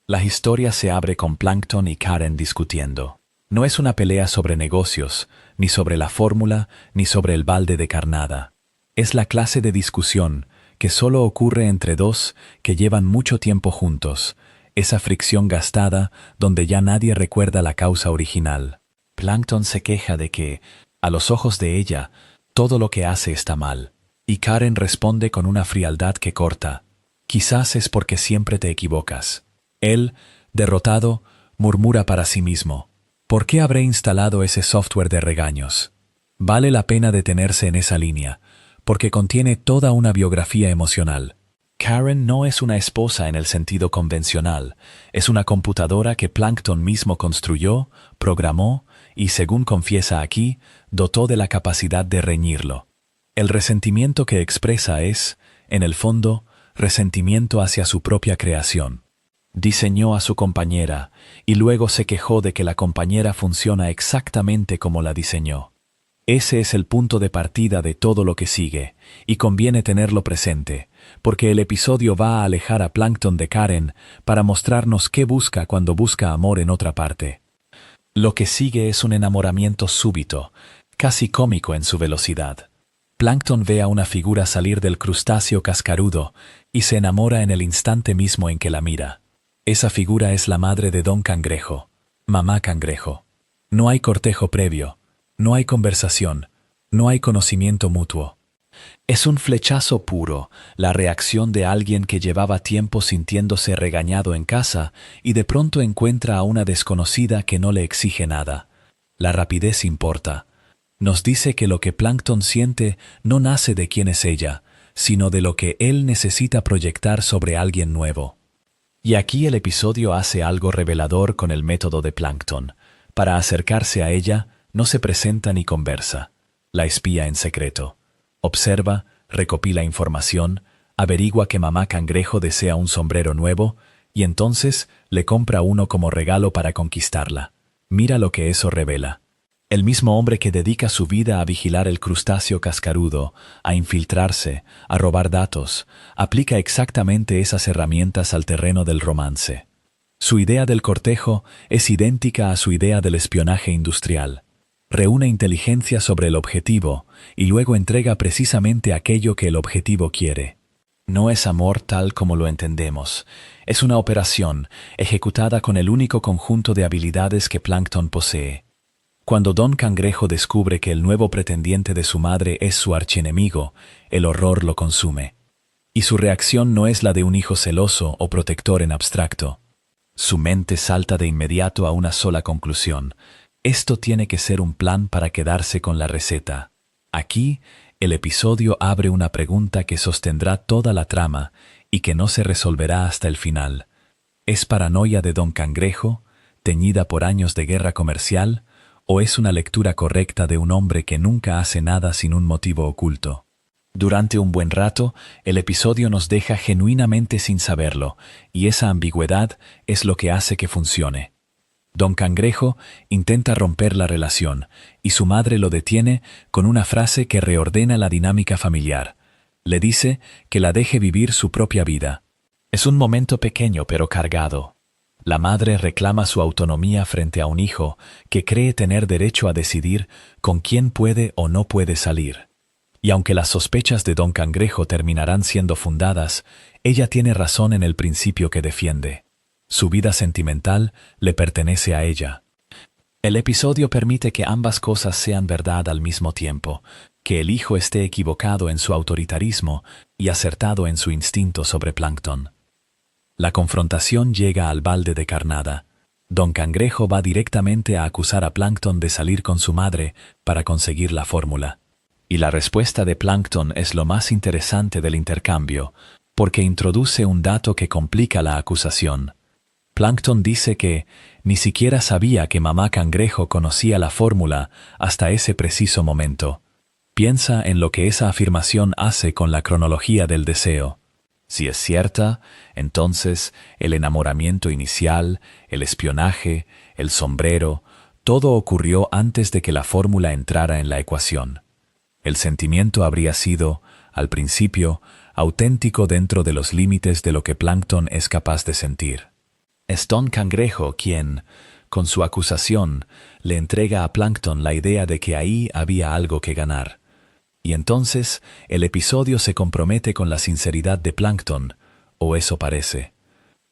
La historia se abre con Plankton y Karen discutiendo. No es una pelea sobre negocios, ni sobre la fórmula, ni sobre el balde de carnada. Es la clase de discusión que solo ocurre entre dos que llevan mucho tiempo juntos, esa fricción gastada donde ya nadie recuerda la causa original. Plankton se queja de que, a los ojos de ella, todo lo que hace está mal. Y Karen responde con una frialdad que corta. Quizás es porque siempre te equivocas. Él, derrotado, murmura para sí mismo: ¿por qué habré instalado ese software de regaños? Vale la pena detenerse en esa línea, porque contiene toda una biografía emocional. Karen no es una esposa en el sentido convencional, es una computadora que Plankton mismo construyó, programó y, según confiesa aquí, dotó de la capacidad de reñirlo. El resentimiento que expresa es, en el fondo, resentimiento hacia su propia creación. Diseñó a su compañera y luego se quejó de que la compañera funciona exactamente como la diseñó. Ese es el punto de partida de todo lo que sigue, y conviene tenerlo presente, porque el episodio va a alejar a Plankton de Karen para mostrarnos qué busca cuando busca amor en otra parte. Lo que sigue es un enamoramiento súbito, casi cómico en su velocidad. Plankton ve a una figura salir del crustáceo cascarudo y se enamora en el instante mismo en que la mira. Esa figura es la madre de Don Cangrejo, Mamá Cangrejo. No hay cortejo previo, no hay conversación, no hay conocimiento mutuo. Es un flechazo puro, la reacción de alguien que llevaba tiempo sintiéndose regañado en casa y de pronto encuentra a una desconocida que no le exige nada. La rapidez importa. Nos dice que lo que Plankton siente no nace de quién es ella, sino de lo que él necesita proyectar sobre alguien nuevo. Y aquí el episodio hace algo revelador con el método de Plankton. Para acercarse a ella, no se presenta ni conversa. La espía en secreto. Observa, recopila información, averigua que Mamá Cangrejo desea un sombrero nuevo y entonces le compra uno como regalo para conquistarla. Mira lo que eso revela. El mismo hombre que dedica su vida a vigilar el crustáceo cascarudo, a infiltrarse, a robar datos, aplica exactamente esas herramientas al terreno del romance. Su idea del cortejo es idéntica a su idea del espionaje industrial. Reúne inteligencia sobre el objetivo y luego entrega precisamente aquello que el objetivo quiere. No es amor tal como lo entendemos. Es una operación ejecutada con el único conjunto de habilidades que Plankton posee. Cuando Don Cangrejo descubre que el nuevo pretendiente de su madre es su archienemigo, el horror lo consume. Y su reacción no es la de un hijo celoso o protector en abstracto. Su mente salta de inmediato a una sola conclusión: esto tiene que ser un plan para quedarse con la receta. Aquí, el episodio abre una pregunta que sostendrá toda la trama y que no se resolverá hasta el final. ¿Es paranoia de Don Cangrejo, teñida por años de guerra comercial, o es una lectura correcta de un hombre que nunca hace nada sin un motivo oculto? Durante un buen rato, el episodio nos deja genuinamente sin saberlo, y esa ambigüedad es lo que hace que funcione. Don Cangrejo intenta romper la relación, y su madre lo detiene con una frase que reordena la dinámica familiar. Le dice que la deje vivir su propia vida. Es un momento pequeño pero cargado. La madre reclama su autonomía frente a un hijo que cree tener derecho a decidir con quién puede o no puede salir. Y aunque las sospechas de Don Cangrejo terminarán siendo fundadas, ella tiene razón en el principio que defiende. Su vida sentimental le pertenece a ella. El episodio permite que ambas cosas sean verdad al mismo tiempo, que el hijo esté equivocado en su autoritarismo y acertado en su instinto sobre Plankton. La confrontación llega al balde de carnada. Don Cangrejo va directamente a acusar a Plankton de salir con su madre para conseguir la fórmula. Y la respuesta de Plankton es lo más interesante del intercambio, porque introduce un dato que complica la acusación. Plankton dice que ni siquiera sabía que Mamá Cangrejo conocía la fórmula hasta ese preciso momento. Piensa en lo que esa afirmación hace con la cronología del deseo. Si es cierta, entonces el enamoramiento inicial, el espionaje, el sombrero, todo ocurrió antes de que la fórmula entrara en la ecuación. El sentimiento habría sido, al principio, auténtico dentro de los límites de lo que Plankton es capaz de sentir. Es Don Cangrejo quien, con su acusación, le entrega a Plankton la idea de que ahí había algo que ganar. Y entonces el episodio se compromete con la sinceridad de Plankton, o eso parece.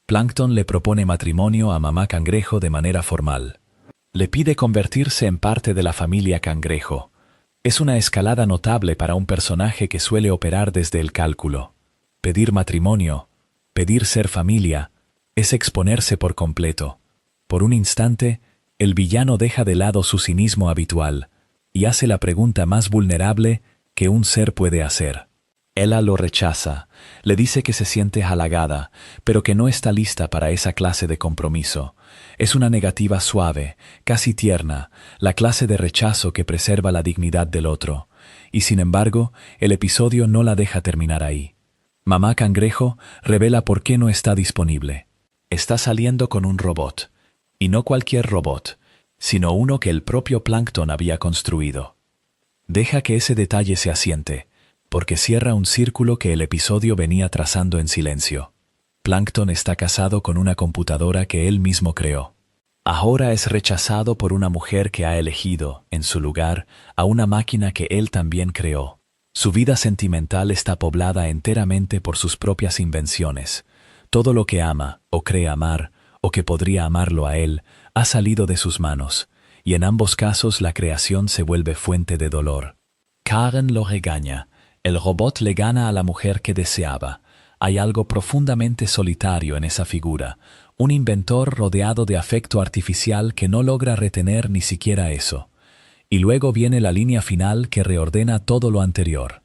Plankton le propone matrimonio a Mamá Cangrejo de manera formal. Le pide convertirse en parte de la familia Cangrejo. Es una escalada notable para un personaje que suele operar desde el cálculo. Pedir matrimonio, pedir ser familia, es exponerse por completo. Por un instante, el villano deja de lado su cinismo habitual y hace la pregunta más vulnerable que un ser puede hacer. Ella lo rechaza, le dice que se siente halagada, pero que no está lista para esa clase de compromiso. Es una negativa suave, casi tierna, la clase de rechazo que preserva la dignidad del otro. Y sin embargo, el episodio no la deja terminar ahí. Mamá Cangrejo revela por qué no está disponible. Está saliendo con un robot, y no cualquier robot, sino uno que el propio Plankton había construido. Deja que ese detalle se asiente, porque cierra un círculo que el episodio venía trazando en silencio. Plankton está casado con una computadora que él mismo creó. Ahora es rechazado por una mujer que ha elegido, en su lugar, a una máquina que él también creó. Su vida sentimental está poblada enteramente por sus propias invenciones. Todo lo que ama, o cree amar, o que podría amarlo a él, ha salido de sus manos, y en ambos casos la creación se vuelve fuente de dolor. Karen lo regaña. El robot le gana a la mujer que deseaba. Hay algo profundamente solitario en esa figura, un inventor rodeado de afecto artificial que no logra retener ni siquiera eso. Y luego viene la línea final que reordena todo lo anterior.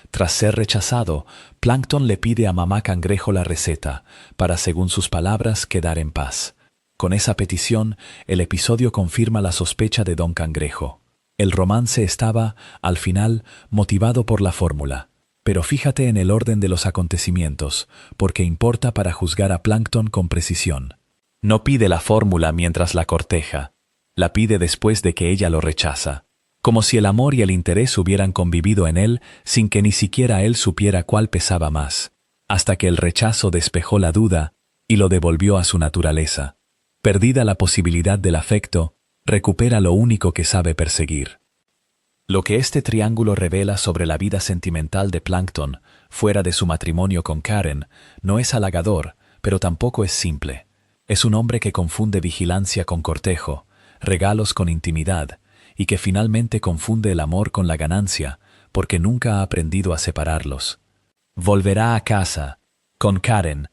Tras ser rechazado, Plankton le pide a mamá Cangrejo la receta, para, según sus palabras, quedar en paz. Con esa petición, el episodio confirma la sospecha de Don Cangrejo. El romance estaba, al final, motivado por la fórmula. Pero fíjate en el orden de los acontecimientos, porque importa para juzgar a Plankton con precisión. No pide la fórmula mientras la corteja, la pide después de que ella lo rechaza, como si el amor y el interés hubieran convivido en él sin que ni siquiera él supiera cuál pesaba más, hasta que el rechazo despejó la duda y lo devolvió a su naturaleza. Perdida la posibilidad del afecto, recupera lo único que sabe perseguir. Lo que este triángulo revela sobre la vida sentimental de Plankton, fuera de su matrimonio con Karen, no es halagador, pero tampoco es simple. Es un hombre que confunde vigilancia con cortejo, regalos con intimidad, y que finalmente confunde el amor con la ganancia, porque nunca ha aprendido a separarlos. Volverá a casa, con Karen,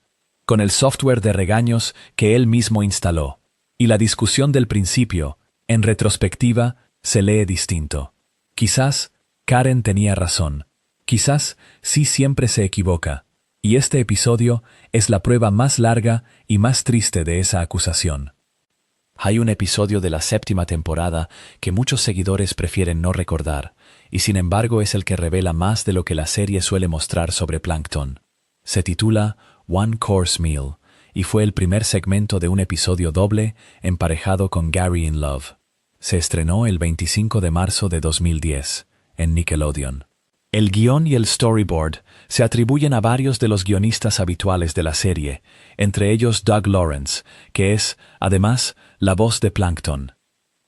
con el software de regaños que él mismo instaló, y la discusión del principio, en retrospectiva, se lee distinto. Quizás Karen tenía razón, quizás sí siempre se equivoca, y este episodio es la prueba más larga y más triste de esa acusación. Hay un episodio de la 7ª temporada que muchos seguidores prefieren no recordar, y sin embargo es el que revela más de lo que la serie suele mostrar sobre Plankton. Se titula One Course Meal, y fue el primer segmento de un episodio doble emparejado con Gary in Love. Se estrenó el 25 de marzo de 2010, en Nickelodeon. El guión y el storyboard se atribuyen a varios de los guionistas habituales de la serie, entre ellos Doug Lawrence, que es, además, la voz de Plankton.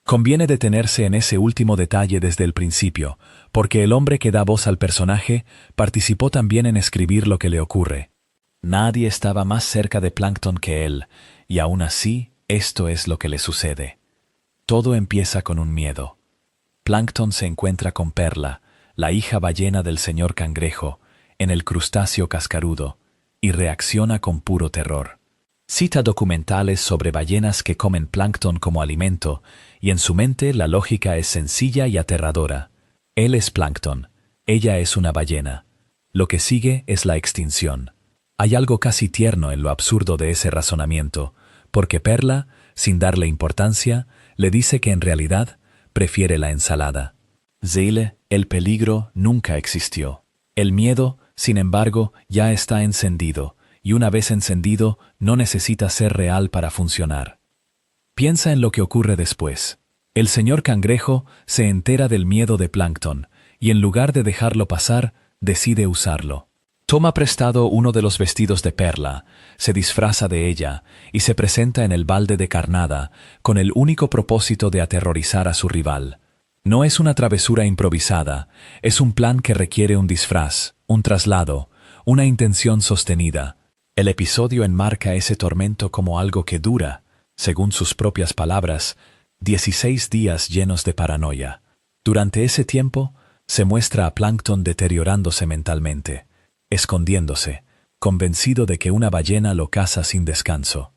Conviene detenerse en ese último detalle desde el principio, porque el hombre que da voz al personaje participó también en escribir lo que le ocurre. Nadie estaba más cerca de Plankton que él, y aún así, esto es lo que le sucede. Todo empieza con un miedo. Plankton se encuentra con Perla, la hija ballena del señor Cangrejo, en el crustáceo cascarudo, y reacciona con puro terror. Cita documentales sobre ballenas que comen plancton como alimento, y en su mente la lógica es sencilla y aterradora. Él es plancton, ella es una ballena. Lo que sigue es la extinción. Hay algo casi tierno en lo absurdo de ese razonamiento, porque Perla, sin darle importancia, le dice que en realidad prefiere la ensalada. Seele, el peligro nunca existió. El miedo, sin embargo, ya está encendido, y una vez encendido, no necesita ser real para funcionar. Piensa en lo que ocurre después. El señor Cangrejo se entera del miedo de Plankton, y en lugar de dejarlo pasar, decide usarlo. Toma prestado uno de los vestidos de Perla, se disfraza de ella y se presenta en el balde de carnada con el único propósito de aterrorizar a su rival. No es una travesura improvisada, es un plan que requiere un disfraz, un traslado, una intención sostenida. El episodio enmarca ese tormento como algo que dura, según sus propias palabras, 16 días llenos de paranoia. Durante ese tiempo, se muestra a Plankton deteriorándose mentalmente, escondiéndose, convencido de que una ballena lo caza sin descanso.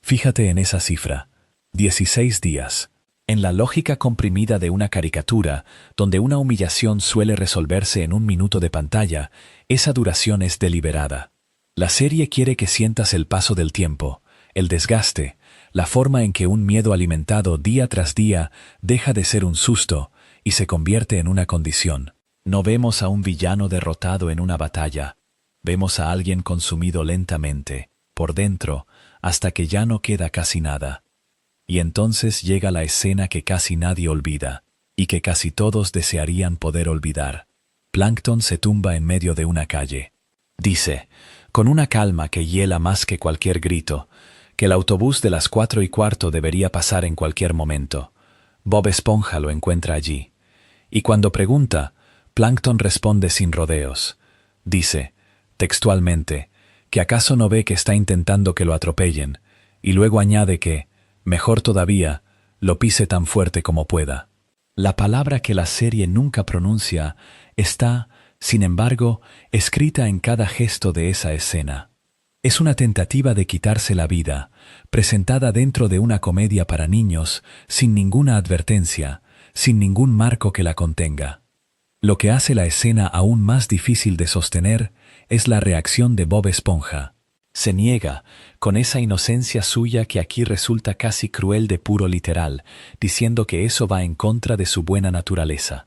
Fíjate en esa cifra, 16 días. En la lógica comprimida de una caricatura, donde una humillación suele resolverse en un minuto de pantalla, esa duración es deliberada. La serie quiere que sientas el paso del tiempo, el desgaste, la forma en que un miedo alimentado día tras día deja de ser un susto y se convierte en una condición. No vemos a un villano derrotado en una batalla, vemos a alguien consumido lentamente, por dentro, hasta que ya no queda casi nada. Y entonces llega la escena que casi nadie olvida, y que casi todos desearían poder olvidar. Plankton se tumba en medio de una calle. Dice, con una calma que hiela más que cualquier grito, que el autobús de las 4:15 debería pasar en cualquier momento. Bob Esponja lo encuentra allí. Y cuando pregunta, Plankton responde sin rodeos. Dice, textualmente, que acaso no ve que está intentando que lo atropellen, y luego añade que, mejor todavía, lo pise tan fuerte como pueda. La palabra que la serie nunca pronuncia está, sin embargo, escrita en cada gesto de esa escena. Es una tentativa de quitarse la vida, presentada dentro de una comedia para niños, sin ninguna advertencia, sin ningún marco que la contenga. Lo que hace la escena aún más difícil de sostener es la reacción de Bob Esponja. Se niega, con esa inocencia suya que aquí resulta casi cruel de puro literal, diciendo que eso va en contra de su buena naturaleza.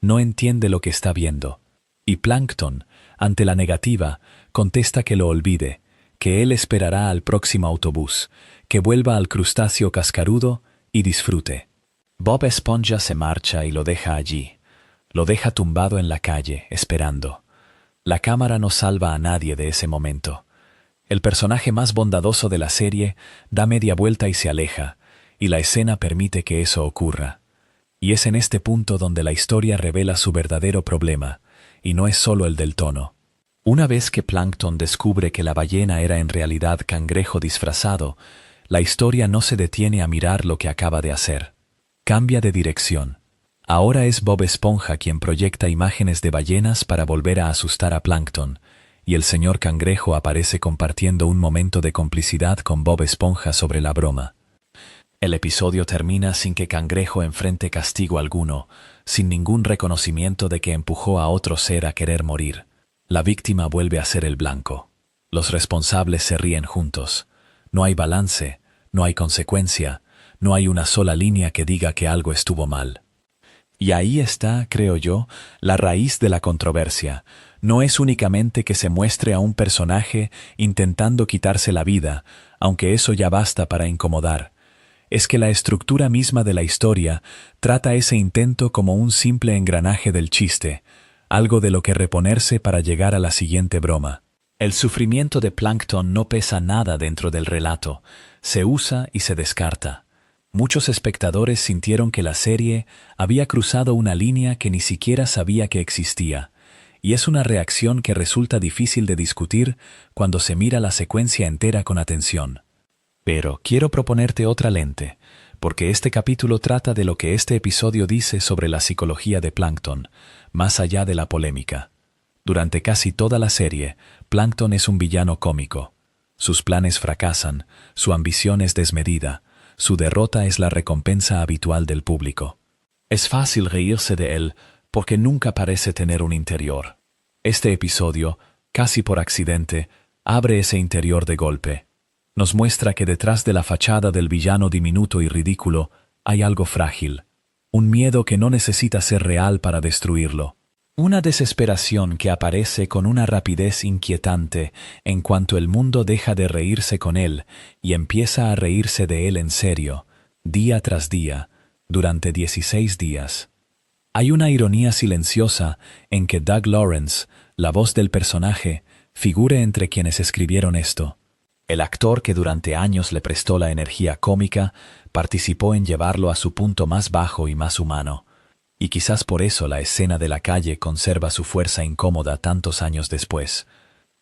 No entiende lo que está viendo. Y Plankton, ante la negativa, contesta que lo olvide, que él esperará al próximo autobús, que vuelva al crustáceo cascarudo y disfrute. Bob Esponja se marcha y lo deja allí. Lo deja tumbado en la calle, esperando. La cámara no salva a nadie de ese momento. El personaje más bondadoso de la serie da media vuelta y se aleja, y la escena permite que eso ocurra. Y es en este punto donde la historia revela su verdadero problema, y no es solo el del tono. Una vez que Plankton descubre que la ballena era en realidad cangrejo disfrazado, la historia no se detiene a mirar lo que acaba de hacer. Cambia de dirección. Ahora es Bob Esponja quien proyecta imágenes de ballenas para volver a asustar a Plankton, y el señor Cangrejo aparece compartiendo un momento de complicidad con Bob Esponja sobre la broma. El episodio termina sin que Cangrejo enfrente castigo alguno, sin ningún reconocimiento de que empujó a otro ser a querer morir. La víctima vuelve a ser el blanco. Los responsables se ríen juntos. No hay balance, no hay consecuencia, no hay una sola línea que diga que algo estuvo mal. Y ahí está, creo yo, la raíz de la controversia. No es únicamente que se muestre a un personaje intentando quitarse la vida, aunque eso ya basta para incomodar. Es que la estructura misma de la historia trata ese intento como un simple engranaje del chiste, algo de lo que reponerse para llegar a la siguiente broma. El sufrimiento de Plankton no pesa nada dentro del relato, se usa y se descarta. Muchos espectadores sintieron que la serie había cruzado una línea que ni siquiera sabía que existía, y es una reacción que resulta difícil de discutir cuando se mira la secuencia entera con atención. Pero quiero proponerte otra lente, porque este capítulo trata de lo que este episodio dice sobre la psicología de Plankton, más allá de la polémica. Durante casi toda la serie, Plankton es un villano cómico. Sus planes fracasan, su ambición es desmedida, su derrota es la recompensa habitual del público. Es fácil reírse de él porque nunca parece tener un interior. Este episodio, casi por accidente, abre ese interior de golpe. Nos muestra que detrás de la fachada del villano diminuto y ridículo hay algo frágil, un miedo que no necesita ser real para destruirlo. Una desesperación que aparece con una rapidez inquietante en cuanto el mundo deja de reírse con él y empieza a reírse de él en serio, día tras día, durante 16 días. Hay una ironía silenciosa en que Doug Lawrence, la voz del personaje, figure entre quienes escribieron esto. El actor que durante años le prestó la energía cómica participó en llevarlo a su punto más bajo y más humano. Y quizás por eso la escena de la calle conserva su fuerza incómoda tantos años después.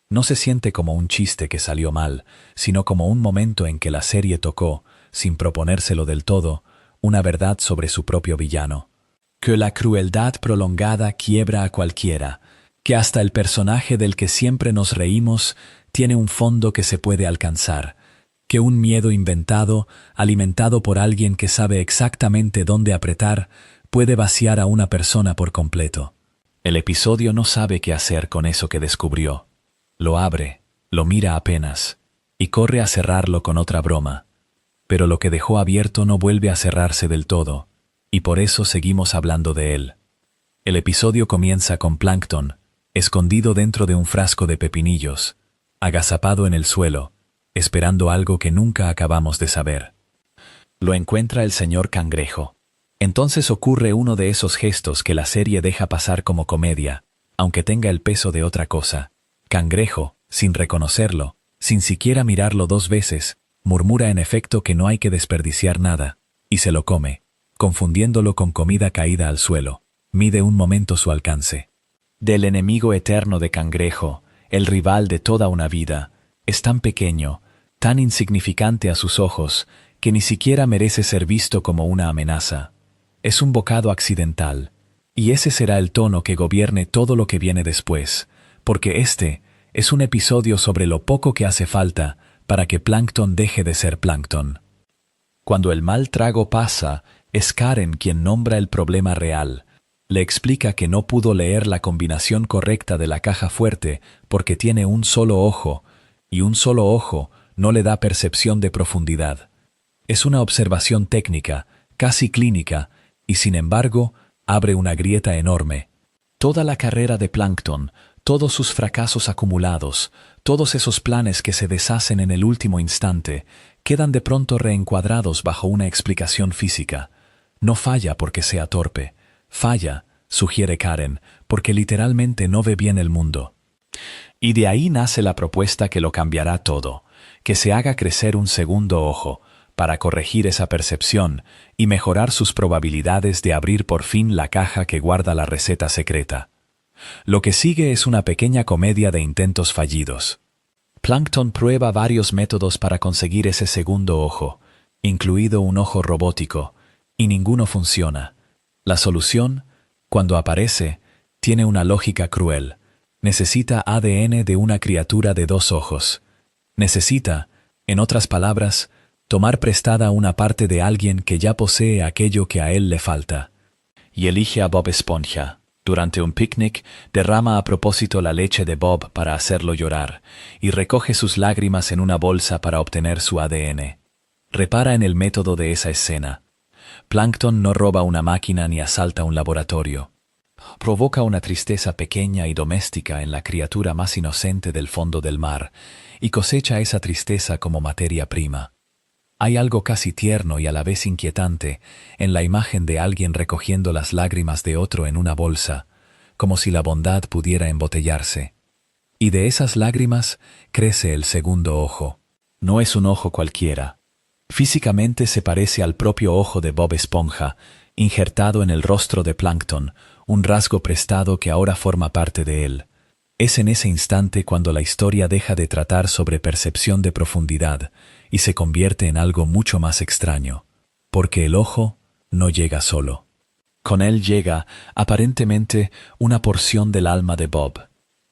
No se siente como un chiste que salió mal, sino como un momento en que la serie tocó, sin proponérselo del todo, una verdad sobre su propio villano. Que la crueldad prolongada quiebra a cualquiera, que hasta el personaje del que siempre nos reímos tiene un fondo que se puede alcanzar, que un miedo inventado, alimentado por alguien que sabe exactamente dónde apretar, puede vaciar a una persona por completo. El episodio no sabe qué hacer con eso que descubrió. Lo abre, lo mira apenas, y corre a cerrarlo con otra broma. Pero lo que dejó abierto no vuelve a cerrarse del todo, y por eso seguimos hablando de él. El episodio comienza con Plankton, escondido dentro de un frasco de pepinillos, agazapado en el suelo, esperando algo que nunca acabamos de saber. Lo encuentra el señor Cangrejo. Entonces ocurre uno de esos gestos que la serie deja pasar como comedia, aunque tenga el peso de otra cosa. Cangrejo, sin reconocerlo, sin siquiera mirarlo 2 veces, murmura en efecto que no hay que desperdiciar nada, y se lo come, confundiéndolo con comida caída al suelo. Mide un momento su alcance. Del enemigo eterno de Cangrejo, el rival de toda una vida, es tan pequeño, tan insignificante a sus ojos, que ni siquiera merece ser visto como una amenaza. Es un bocado accidental, y ese será el tono que gobierne todo lo que viene después, porque este es un episodio sobre lo poco que hace falta para que Plankton deje de ser Plankton. Cuando el mal trago pasa, es Karen quien nombra el problema real. Le explica que no pudo leer la combinación correcta de la caja fuerte porque tiene un solo ojo, y un solo ojo no le da percepción de profundidad. Es una observación técnica, casi clínica, y sin embargo, abre una grieta enorme. Toda la carrera de Plankton, todos sus fracasos acumulados, todos esos planes que se deshacen en el último instante, quedan de pronto reencuadrados bajo una explicación física. No falla porque sea torpe. Falla, sugiere Karen, porque literalmente no ve bien el mundo. Y de ahí nace la propuesta que lo cambiará todo, que se haga crecer un segundo ojo, para corregir esa percepción y mejorar sus probabilidades de abrir por fin la caja que guarda la receta secreta. Lo que sigue es una pequeña comedia de intentos fallidos. Plankton prueba varios métodos para conseguir ese segundo ojo, incluido un ojo robótico, y ninguno funciona. La solución, cuando aparece, tiene una lógica cruel. Necesita ADN de una criatura de 2 ojos. Necesita, en otras palabras, tomar prestada una parte de alguien que ya posee aquello que a él le falta. Y elige a Bob Esponja. Durante un picnic, derrama a propósito la leche de Bob para hacerlo llorar, y recoge sus lágrimas en una bolsa para obtener su ADN. Repara en el método de esa escena. Plankton no roba una máquina ni asalta un laboratorio. Provoca una tristeza pequeña y doméstica en la criatura más inocente del fondo del mar, y cosecha esa tristeza como materia prima. Hay algo casi tierno y a la vez inquietante en la imagen de alguien recogiendo las lágrimas de otro en una bolsa, como si la bondad pudiera embotellarse. Y de esas lágrimas crece el segundo ojo. No es un ojo cualquiera. Físicamente se parece al propio ojo de Bob Esponja, injertado en el rostro de Plankton, un rasgo prestado que ahora forma parte de él. Es en ese instante cuando la historia deja de tratar sobre percepción de profundidad y se convierte en algo mucho más extraño, porque el ojo no llega solo. Con él llega, aparentemente, una porción del alma de Bob.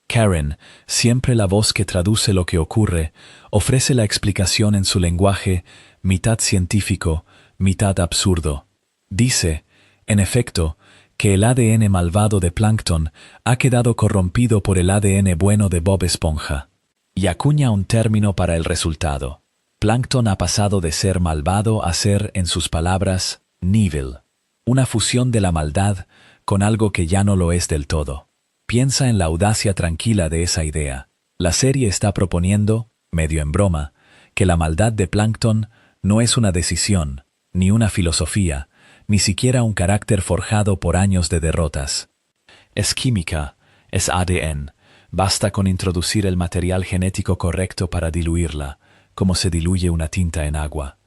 Karen, siempre la voz que traduce lo que ocurre, ofrece la explicación en su lenguaje mitad científico, mitad absurdo. Dice, en efecto, que el ADN malvado de Plankton ha quedado corrompido por el ADN bueno de Bob Esponja, y acuña un término para el resultado. Plankton ha pasado de ser malvado a ser, en sus palabras, Nevil, una fusión de la maldad con algo que ya no lo es del todo. Piensa en la audacia tranquila de esa idea. La serie está proponiendo, medio en broma, que la maldad de Plankton no es una decisión, ni una filosofía, ni siquiera un carácter forjado por años de derrotas. Es química, es ADN. Basta con introducir el material genético correcto para diluirla, como se diluye una tinta en agua.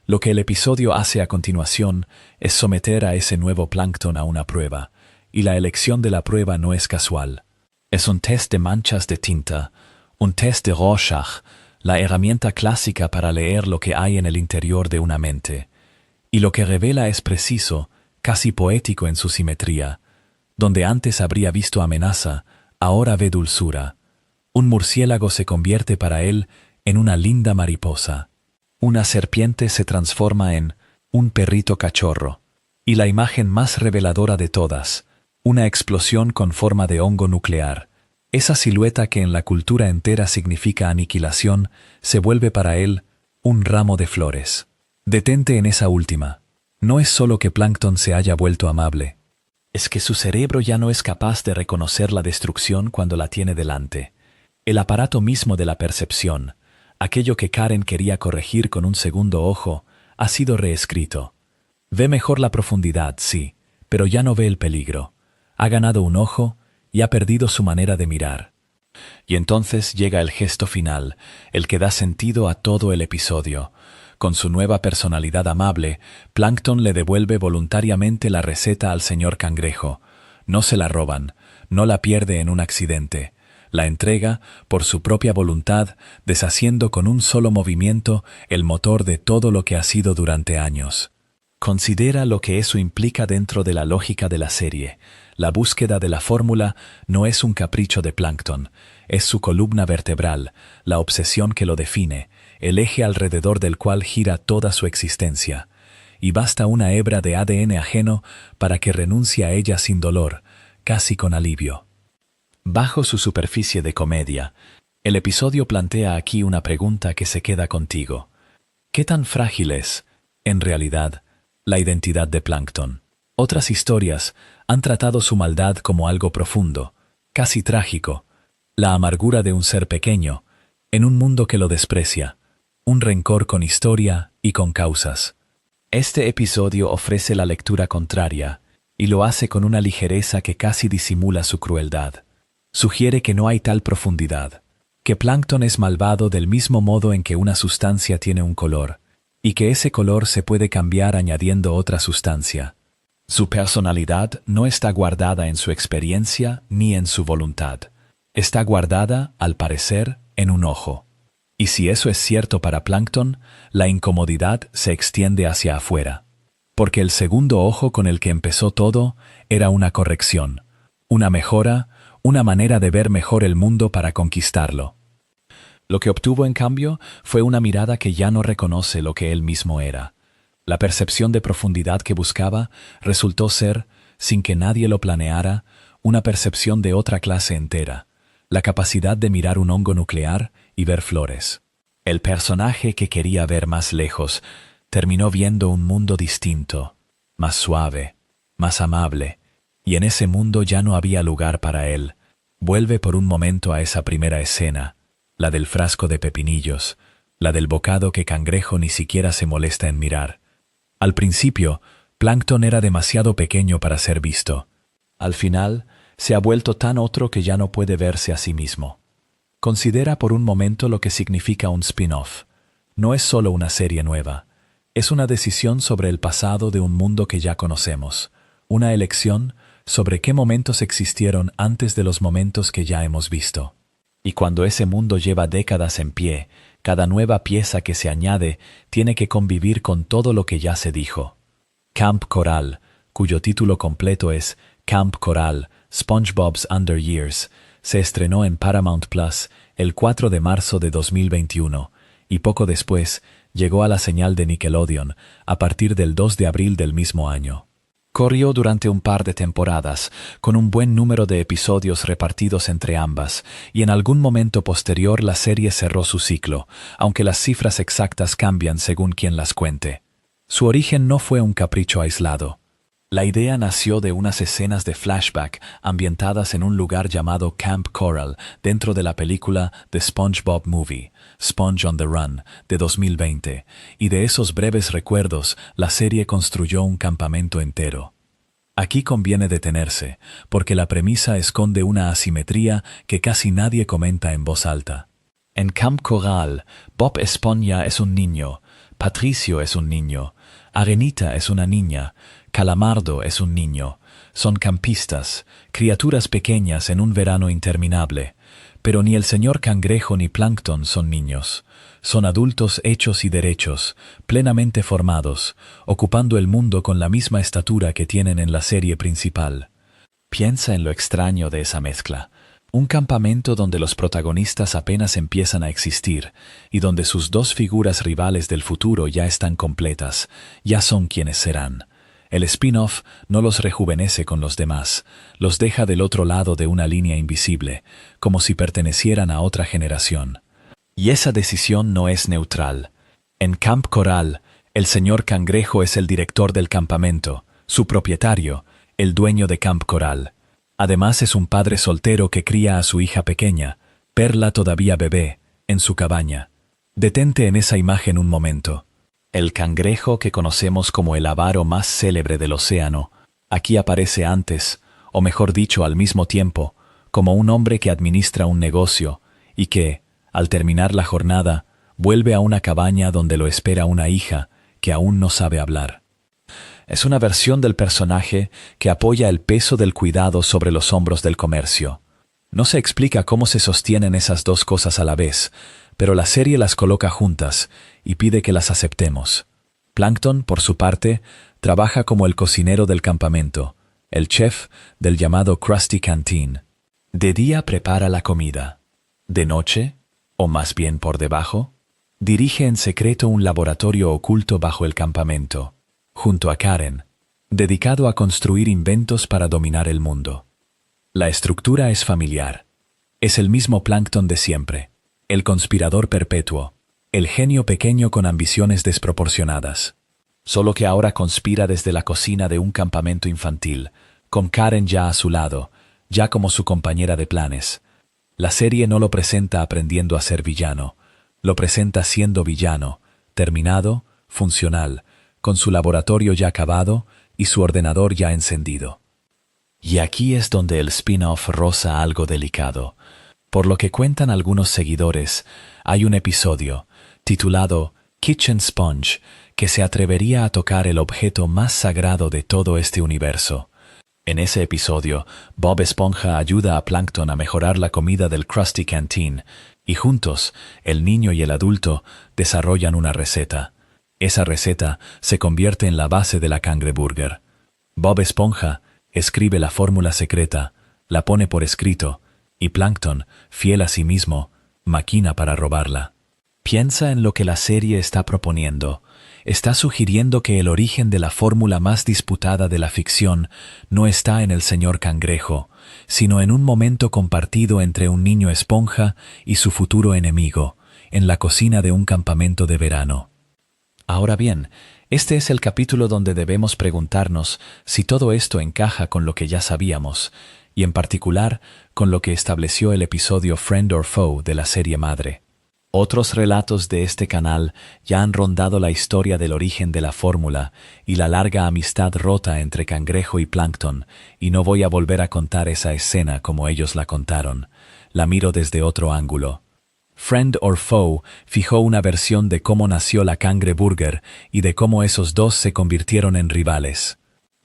Lo que el episodio hace a continuación es someter a ese nuevo Plankton a una prueba, y la elección de la prueba no es casual. Es un test de manchas de tinta, un test de Rorschach, la herramienta clásica para leer lo que hay en el interior de una mente. Y lo que revela es preciso, casi poético en su simetría. Donde antes habría visto amenaza, ahora ve dulzura. Un murciélago se convierte para él en una linda mariposa. Una serpiente se transforma en un perrito cachorro. Y la imagen más reveladora de todas, una explosión con forma de hongo nuclear. Esa silueta que en la cultura entera significa aniquilación, se vuelve para él un ramo de flores. Detente en esa última. No es solo que Plankton se haya vuelto amable. Es que su cerebro ya no es capaz de reconocer la destrucción cuando la tiene delante. El aparato mismo de la percepción, aquello que Karen quería corregir con un segundo ojo, ha sido reescrito. Ve mejor la profundidad, sí, pero ya no ve el peligro. Ha ganado un ojo y ha perdido su manera de mirar. Y entonces llega el gesto final, el que da sentido a todo el episodio. Con su nueva personalidad amable, Plankton le devuelve voluntariamente la receta al señor Cangrejo. No se la roban, no la pierde en un accidente. La entrega por su propia voluntad, deshaciendo con un solo movimiento el motor de todo lo que ha sido durante años. Considera lo que eso implica dentro de la lógica de la serie. La búsqueda de la fórmula no es un capricho de Plankton, es su columna vertebral, la obsesión que lo define, el eje alrededor del cual gira toda su existencia. Y basta una hebra de ADN ajeno para que renuncie a ella sin dolor, casi con alivio. Bajo su superficie de comedia, el episodio plantea aquí una pregunta que se queda contigo. ¿Qué tan frágil es, en realidad, la identidad de Plankton? Otras historias han tratado su maldad como algo profundo, casi trágico, la amargura de un ser pequeño, en un mundo que lo desprecia, un rencor con historia y con causas. Este episodio ofrece la lectura contraria, y lo hace con una ligereza que casi disimula su crueldad. Sugiere que no hay tal profundidad, que Plankton es malvado del mismo modo en que una sustancia tiene un color, y que ese color se puede cambiar añadiendo otra sustancia. Su personalidad no está guardada en su experiencia ni en su voluntad. Está guardada, al parecer, en un ojo. Y si eso es cierto para Plankton, la incomodidad se extiende hacia afuera. Porque el segundo ojo con el que empezó todo era una corrección, una mejora, una manera de ver mejor el mundo para conquistarlo. Lo que obtuvo, en cambio, fue una mirada que ya no reconoce lo que él mismo era. La percepción de profundidad que buscaba resultó ser, sin que nadie lo planeara, una percepción de otra clase entera, la capacidad de mirar un hongo nuclear y ver flores. El personaje que quería ver más lejos terminó viendo un mundo distinto, más suave, más amable, y en ese mundo ya no había lugar para él. Vuelve por un momento a esa primera escena, la del frasco de pepinillos, la del bocado que Cangrejo ni siquiera se molesta en mirar. Al principio, Plankton era demasiado pequeño para ser visto. Al final, se ha vuelto tan otro que ya no puede verse a sí mismo. Considera por un momento lo que significa un spin-off. No es solo una serie nueva. Es una decisión sobre el pasado de un mundo que ya conocemos. Una elección sobre qué momentos existieron antes de los momentos que ya hemos visto. Y cuando ese mundo lleva décadas en pie, cada nueva pieza que se añade tiene que convivir con todo lo que ya se dijo. Camp Coral, cuyo título completo es Camp Coral, SpongeBob's Under Years, se estrenó en Paramount Plus el 4 de marzo de 2021 y poco después llegó a la señal de Nickelodeon a partir del 2 de abril del mismo año. Corrió durante un par de temporadas, con un buen número de episodios repartidos entre ambas, y en algún momento posterior la serie cerró su ciclo, aunque las cifras exactas cambian según quien las cuente. Su origen no fue un capricho aislado. La idea nació de unas escenas de flashback ambientadas en un lugar llamado Camp Coral dentro de la película The SpongeBob Movie, Sponge on the Run, de 2020, y de esos breves recuerdos la serie construyó un campamento entero. Aquí conviene detenerse, porque la premisa esconde una asimetría que casi nadie comenta en voz alta. En Camp Coral, Bob Esponja es un niño, Patricio es un niño, Arenita es una niña, Calamardo es un niño. Son campistas, criaturas pequeñas en un verano interminable. Pero ni el señor Cangrejo ni Plankton son niños. Son adultos hechos y derechos, plenamente formados, ocupando el mundo con la misma estatura que tienen en la serie principal. Piensa en lo extraño de esa mezcla. Un campamento donde los protagonistas apenas empiezan a existir y donde sus dos figuras rivales del futuro ya están completas, ya son quienes serán. El spin-off no los rejuvenece con los demás, los deja del otro lado de una línea invisible, como si pertenecieran a otra generación. Y esa decisión no es neutral. En Camp Coral, el señor Cangrejo es el director del campamento, su propietario, el dueño de Camp Coral. Además es un padre soltero que cría a su hija pequeña, Perla todavía bebé, en su cabaña. Detente en esa imagen un momento. El cangrejo que conocemos como el avaro más célebre del océano, aquí aparece antes, o mejor dicho al mismo tiempo, como un hombre que administra un negocio y que, al terminar la jornada, vuelve a una cabaña donde lo espera una hija que aún no sabe hablar. Es una versión del personaje que apoya el peso del cuidado sobre los hombros del comercio. No se explica cómo se sostienen esas dos cosas a la vez, pero la serie las coloca juntas y pide que las aceptemos. Plankton, por su parte, trabaja como el cocinero del campamento, el chef del llamado Krusty Canteen. De día prepara la comida. De noche, o más bien por debajo, dirige en secreto un laboratorio oculto bajo el campamento, junto a Karen, dedicado a construir inventos para dominar el mundo. La estructura es familiar. Es el mismo Plankton de siempre, el conspirador perpetuo, el genio pequeño con ambiciones desproporcionadas. Solo que ahora conspira desde la cocina de un campamento infantil, con Karen ya a su lado, ya como su compañera de planes. La serie no lo presenta aprendiendo a ser villano, lo presenta siendo villano, terminado, funcional, con su laboratorio ya acabado y su ordenador ya encendido. Y aquí es donde el spin-off roza algo delicado. Por lo que cuentan algunos seguidores, hay un episodio, titulado Kitchen Sponge, que se atrevería a tocar el objeto más sagrado de todo este universo. En ese episodio, Bob Esponja ayuda a Plankton a mejorar la comida del Krusty Canteen, y juntos, el niño y el adulto, desarrollan una receta. Esa receta se convierte en la base de la cangreburger. Bob Esponja escribe la fórmula secreta, la pone por escrito, y Plankton, fiel a sí mismo, maquina para robarla. Piensa en lo que la serie está proponiendo. Está sugiriendo que el origen de la fórmula más disputada de la ficción no está en el señor Cangrejo, sino en un momento compartido entre un niño esponja y su futuro enemigo, en la cocina de un campamento de verano. Ahora bien, este es el capítulo donde debemos preguntarnos si todo esto encaja con lo que ya sabíamos, y en particular con lo que estableció el episodio Friend or Foe de la serie madre. Otros relatos de este canal ya han rondado la historia del origen de la fórmula y la larga amistad rota entre Cangrejo y Plankton, y no voy a volver a contar esa escena como ellos la contaron. La miro desde otro ángulo. Friend or Foe fijó una versión de cómo nació la cangreburger y de cómo esos dos se convirtieron en rivales.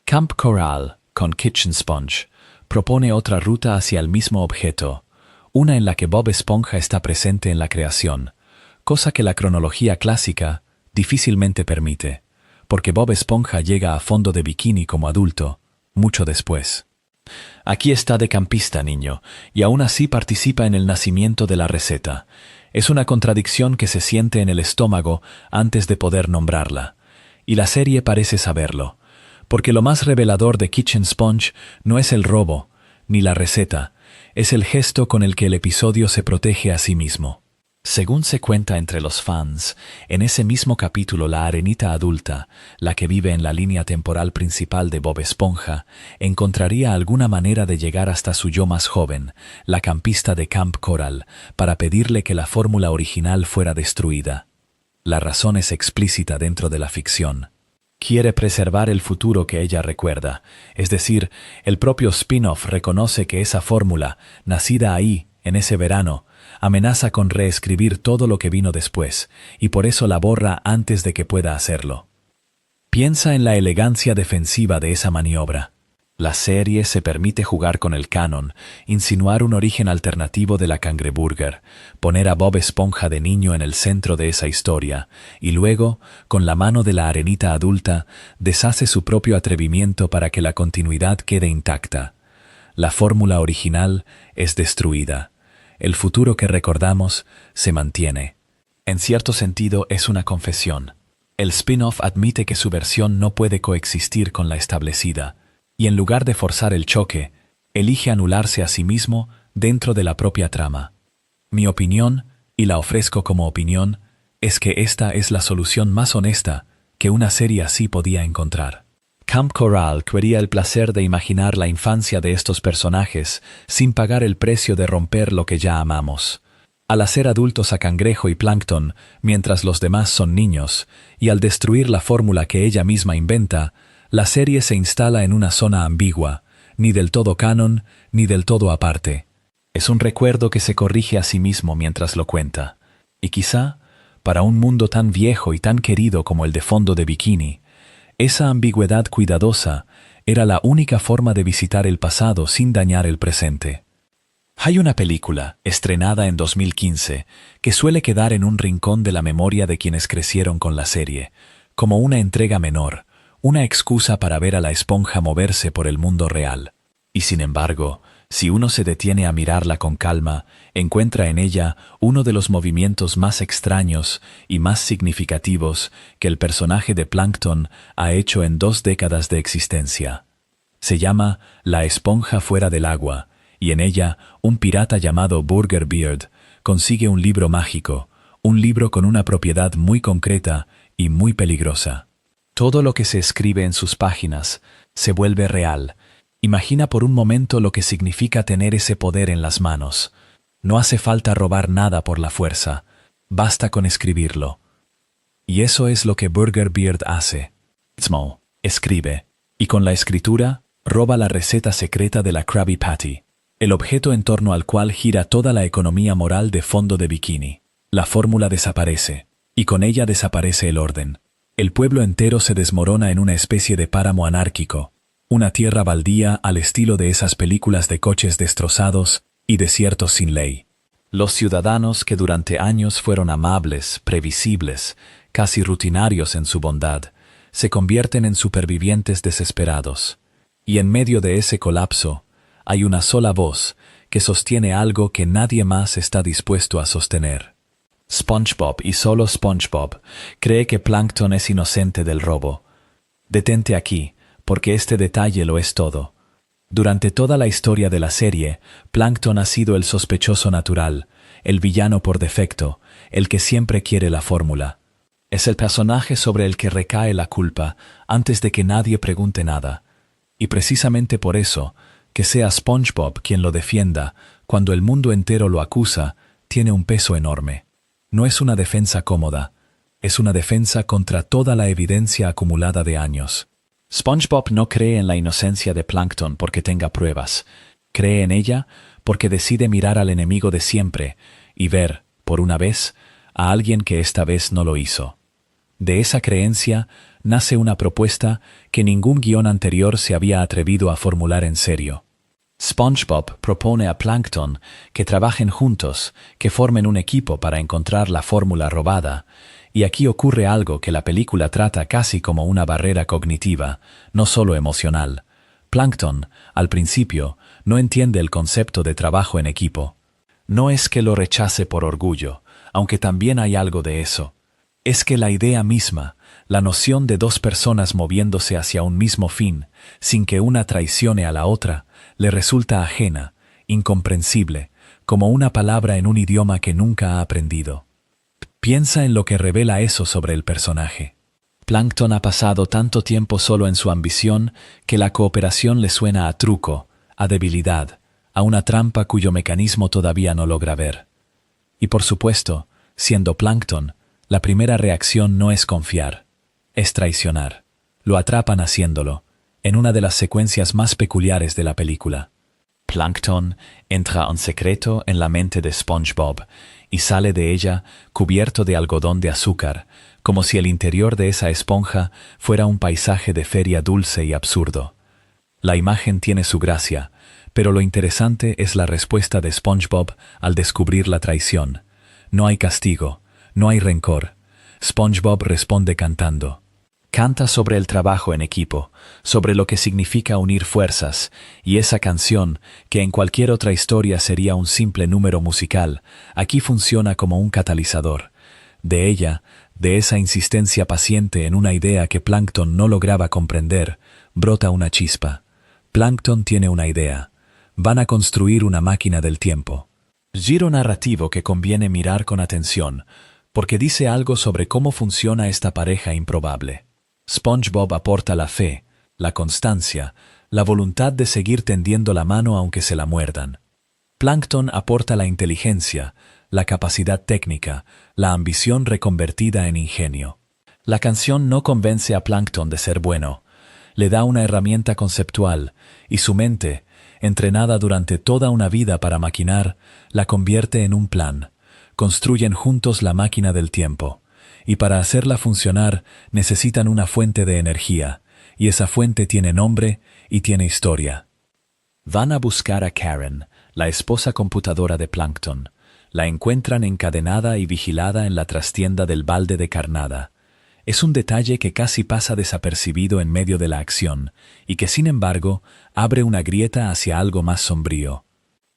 Camp Coral, con Kitchen Sponge, propone otra ruta hacia el mismo objeto, una en la que Bob Esponja está presente en la creación, cosa que la cronología clásica difícilmente permite, porque Bob Esponja llega a fondo de bikini como adulto, mucho después. Aquí está de campista, niño, y aún así participa en el nacimiento de la receta. Es una contradicción que se siente en el estómago antes de poder nombrarla, y la serie parece saberlo, porque lo más revelador de Kitchen Sponge no es el robo, ni la receta, es el gesto con el que el episodio se protege a sí mismo. Según se cuenta entre los fans, en ese mismo capítulo la arenita adulta, la que vive en la línea temporal principal de Bob Esponja, encontraría alguna manera de llegar hasta su yo más joven, la campista de Camp Coral, para pedirle que la fórmula original fuera destruida. La razón es explícita dentro de la ficción. Quiere preservar el futuro que ella recuerda, es decir, el propio spin-off reconoce que esa fórmula, nacida ahí, en ese verano, amenaza con reescribir todo lo que vino después, y por eso la borra antes de que pueda hacerlo. Piensa en la elegancia defensiva de esa maniobra. La serie se permite jugar con el canon, insinuar un origen alternativo de la cangreburger, poner a Bob Esponja de niño en el centro de esa historia, y luego, con la mano de la arenita adulta, deshace su propio atrevimiento para que la continuidad quede intacta. la fórmula original es destruida. El futuro que recordamos se mantiene. En cierto sentido es una confesión. El spin-off admite que su versión no puede coexistir con la establecida, y en lugar de forzar el choque, elige anularse a sí mismo dentro de la propia trama. Mi opinión, y la ofrezco como opinión, es que esta es la solución más honesta que una serie así podía encontrar. Camp Coral quería el placer de imaginar la infancia de estos personajes sin pagar el precio de romper lo que ya amamos. Al hacer adultos a Cangrejo y Plankton mientras los demás son niños, y al destruir la fórmula que ella misma inventa, la serie se instala en una zona ambigua, ni del todo canon, ni del todo aparte. Es un recuerdo que se corrige a sí mismo mientras lo cuenta. Y quizá, para un mundo tan viejo y tan querido como el de Fondo de Bikini, esa ambigüedad cuidadosa era la única forma de visitar el pasado sin dañar el presente. Hay una película, estrenada en 2015, que suele quedar en un rincón de la memoria de quienes crecieron con la serie, como una entrega menor, una excusa para ver a la esponja moverse por el mundo real. Y sin embargo, si uno se detiene a mirarla con calma, encuentra en ella uno de los movimientos más extraños y más significativos que el personaje de Plankton ha hecho en 2 décadas de existencia. Se llama La esponja fuera del agua, y en ella un pirata llamado Burger Beard consigue un libro mágico, un libro con una propiedad muy concreta y muy peligrosa. Todo lo que se escribe en sus páginas se vuelve real. Imagina por un momento lo que significa tener ese poder en las manos. No hace falta robar nada por la fuerza, basta con escribirlo. Y eso es lo que Burger Beard hace. Escribe, y con la escritura roba la receta secreta de la Krabby Patty, el objeto en torno al cual gira toda la economía moral de Fondo de Bikini. La fórmula desaparece, y con ella desaparece el orden. El pueblo entero se desmorona en una especie de páramo anárquico, una tierra baldía al estilo de esas películas de coches destrozados y desiertos sin ley. Los ciudadanos que durante años fueron amables, previsibles, casi rutinarios en su bondad, se convierten en supervivientes desesperados. Y en medio de ese colapso, hay una sola voz que sostiene algo que nadie más está dispuesto a sostener. SpongeBob, y solo SpongeBob, cree que Plankton es inocente del robo. Detente aquí, porque este detalle lo es todo. Durante toda la historia de la serie, Plankton ha sido el sospechoso natural, el villano por defecto, el que siempre quiere la fórmula. Es el personaje sobre el que recae la culpa antes de que nadie pregunte nada. Y precisamente por eso, que sea SpongeBob quien lo defienda cuando el mundo entero lo acusa, tiene un peso enorme. No es una defensa cómoda, es una defensa contra toda la evidencia acumulada de años. SpongeBob no cree en la inocencia de Plankton porque tenga pruebas. Cree en ella porque decide mirar al enemigo de siempre y ver, por una vez, a alguien que esta vez no lo hizo. De esa creencia nace una propuesta que ningún guión anterior se había atrevido a formular en serio. SpongeBob propone a Plankton que trabajen juntos, que formen un equipo para encontrar la fórmula robada, y aquí ocurre algo que la película trata casi como una barrera cognitiva, no solo emocional. Plankton, al principio, no entiende el concepto de trabajo en equipo. No es que lo rechace por orgullo, aunque también hay algo de eso. Es que la idea misma, la noción de 2 personas moviéndose hacia un mismo fin, sin que una traicione a la otra, le resulta ajena, incomprensible, como una palabra en un idioma que nunca ha aprendido. Piensa en lo que revela eso sobre el personaje. Plankton ha pasado tanto tiempo solo en su ambición que la cooperación le suena a truco, a debilidad, a una trampa cuyo mecanismo todavía no logra ver. Y por supuesto, siendo Plankton, la primera reacción no es confiar, es traicionar. Lo atrapan haciéndolo, en una de las secuencias más peculiares de la película. Plankton entra en secreto en la mente de SpongeBob y sale de ella cubierto de algodón de azúcar, como si el interior de esa esponja fuera un paisaje de feria dulce y absurdo. La imagen tiene su gracia, pero lo interesante es la respuesta de SpongeBob al descubrir la traición. No hay castigo, no hay rencor. SpongeBob responde cantando. Canta sobre el trabajo en equipo, sobre lo que significa unir fuerzas, y esa canción, que en cualquier otra historia sería un simple número musical, aquí funciona como un catalizador. De ella, de esa insistencia paciente en una idea que Plankton no lograba comprender, brota una chispa. Plankton tiene una idea. Van a construir una máquina del tiempo. Giro narrativo que conviene mirar con atención, porque dice algo sobre cómo funciona esta pareja improbable. SpongeBob aporta la fe, la constancia, la voluntad de seguir tendiendo la mano aunque se la muerdan. Plankton aporta la inteligencia, la capacidad técnica, la ambición reconvertida en ingenio. La canción no convence a Plankton de ser bueno, le da una herramienta conceptual, y su mente, entrenada durante toda una vida para maquinar, la convierte en un plan. Construyen juntos la máquina del tiempo, y para hacerla funcionar necesitan una fuente de energía, y esa fuente tiene nombre y tiene historia. Van a buscar a Karen, la esposa computadora de Plankton. La encuentran encadenada y vigilada en la trastienda del balde de carnada. Es un detalle que casi pasa desapercibido en medio de la acción, y que sin embargo abre una grieta hacia algo más sombrío.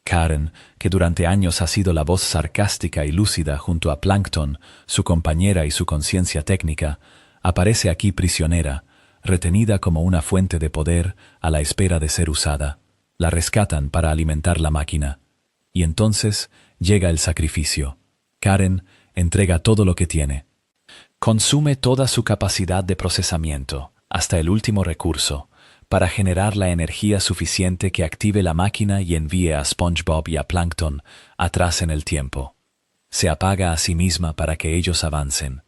Karen, que durante años ha sido la voz sarcástica y lúcida junto a Plankton, su compañera y su conciencia técnica, aparece aquí prisionera, retenida como una fuente de poder a la espera de ser usada. La rescatan para alimentar la máquina. Y entonces llega el sacrificio. Karen entrega todo lo que tiene. Consume toda su capacidad de procesamiento, hasta el último recurso, para generar la energía suficiente que active la máquina y envíe a SpongeBob y a Plankton atrás en el tiempo. Se apaga a sí misma para que ellos avancen.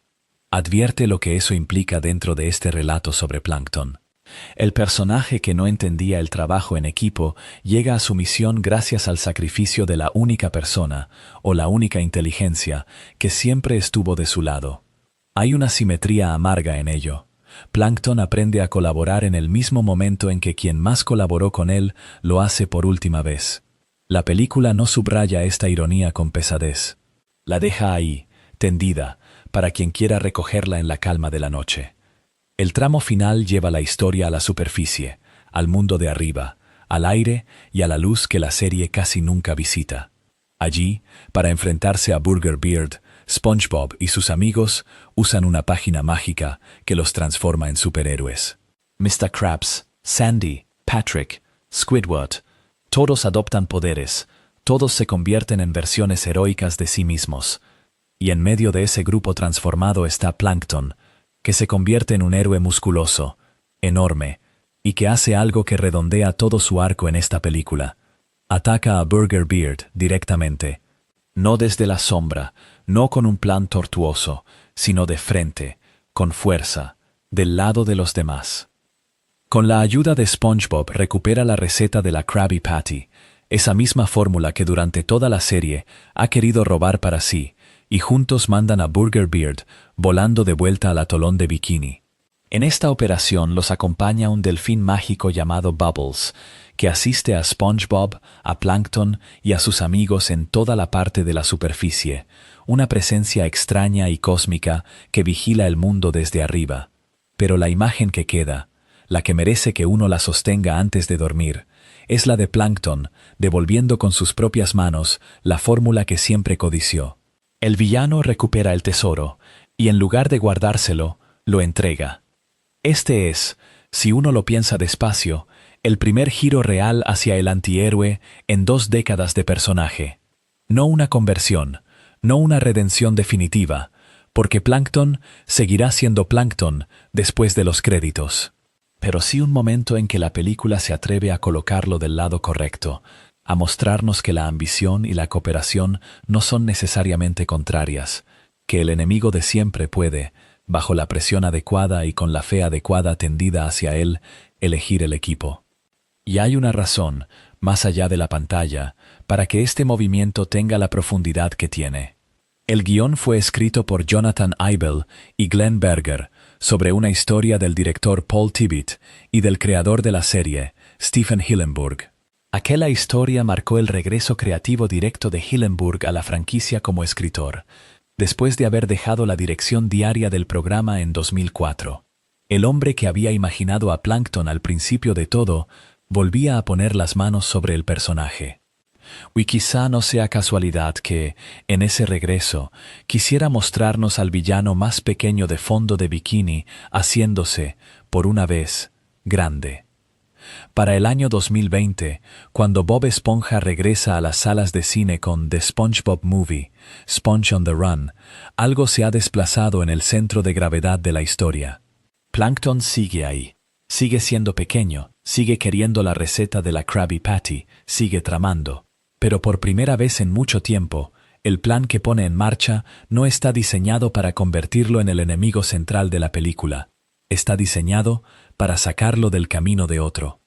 Advierte lo que eso implica dentro de este relato sobre Plankton. El personaje que no entendía el trabajo en equipo llega a su misión gracias al sacrificio de la única persona, o la única inteligencia, que siempre estuvo de su lado. Hay una simetría amarga en ello. Plankton aprende a colaborar en el mismo momento en que quien más colaboró con él lo hace por última vez. La película no subraya esta ironía con pesadez. La deja ahí, tendida, para quien quiera recogerla en la calma de la noche. El tramo final lleva la historia a la superficie, al mundo de arriba, al aire y a la luz que la serie casi nunca visita. Allí, para enfrentarse a Burger Beard, SpongeBob y sus amigos usan una página mágica que los transforma en superhéroes. Mr. Krabs, Sandy, Patrick, Squidward, todos adoptan poderes, todos se convierten en versiones heroicas de sí mismos. Y en medio de ese grupo transformado está Plankton, que se convierte en un héroe musculoso, enorme, y que hace algo que redondea todo su arco en esta película. Ataca a Burger Beard directamente, no desde la sombra, no con un plan tortuoso, sino de frente, con fuerza, del lado de los demás. Con la ayuda de SpongeBob recupera la receta de la Krabby Patty, esa misma fórmula que durante toda la serie ha querido robar para sí, y juntos mandan a Burger Beard volando de vuelta al atolón de Bikini. En esta operación los acompaña un delfín mágico llamado Bubbles, que asiste a SpongeBob, a Plankton y a sus amigos en toda la parte de la superficie, una presencia extraña y cósmica que vigila el mundo desde arriba. Pero la imagen que queda, la que merece que uno la sostenga antes de dormir, es la de Plankton, devolviendo con sus propias manos la fórmula que siempre codició. El villano recupera el tesoro, y en lugar de guardárselo, lo entrega. Este es, si uno lo piensa despacio, el primer giro real hacia el antihéroe en 2 décadas de personaje. No una conversión, no una redención definitiva, porque Plankton seguirá siendo Plankton después de los créditos. Pero sí un momento en que la película se atreve a colocarlo del lado correcto, a mostrarnos que la ambición y la cooperación no son necesariamente contrarias, que el enemigo de siempre puede, bajo la presión adecuada y con la fe adecuada tendida hacia él, elegir el equipo. Y hay una razón, más allá de la pantalla, para que este movimiento tenga la profundidad que tiene. El guión fue escrito por Jonathan Ible y Glenn Berger, sobre una historia del director Paul Tibbitt y del creador de la serie, Stephen Hillenburg. Aquella historia marcó el regreso creativo directo de Hillenburg a la franquicia como escritor, después de haber dejado la dirección diaria del programa en 2004. El hombre que había imaginado a Plankton al principio de todo, volvía a poner las manos sobre el personaje. Y quizá no sea casualidad que, en ese regreso, quisiera mostrarnos al villano más pequeño de fondo de bikini, haciéndose, por una vez, grande. Para el año 2020, cuando Bob Esponja regresa a las salas de cine con The SpongeBob Movie, Sponge on the Run, algo se ha desplazado en el centro de gravedad de la historia. Plankton sigue ahí. Sigue siendo pequeño, sigue queriendo la receta de la Krabby Patty, sigue tramando. Pero por primera vez en mucho tiempo, el plan que pone en marcha no está diseñado para convertirlo en el enemigo central de la película. Está diseñado para sacarlo del camino de otro.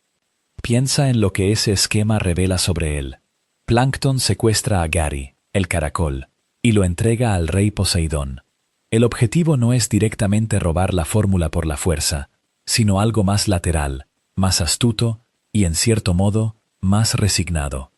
Piensa en lo que ese esquema revela sobre él. Plankton secuestra a Gary, el caracol, y lo entrega al rey Poseidón. El objetivo no es directamente robar la fórmula por la fuerza, sino algo más lateral, más astuto y, en cierto modo, más resignado.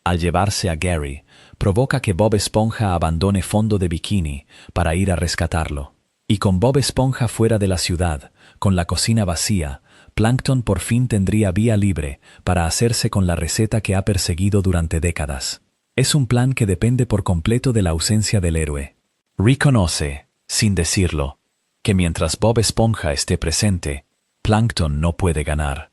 Al llevarse a Gary, provoca que Bob Esponja abandone fondo de bikini para ir a rescatarlo. Y con Bob Esponja fuera de la ciudad, con la cocina vacía, Plankton por fin tendría vía libre para hacerse con la receta que ha perseguido durante décadas. Es un plan que depende por completo de la ausencia del héroe. Reconoce, sin decirlo, que mientras Bob Esponja esté presente, Plankton no puede ganar.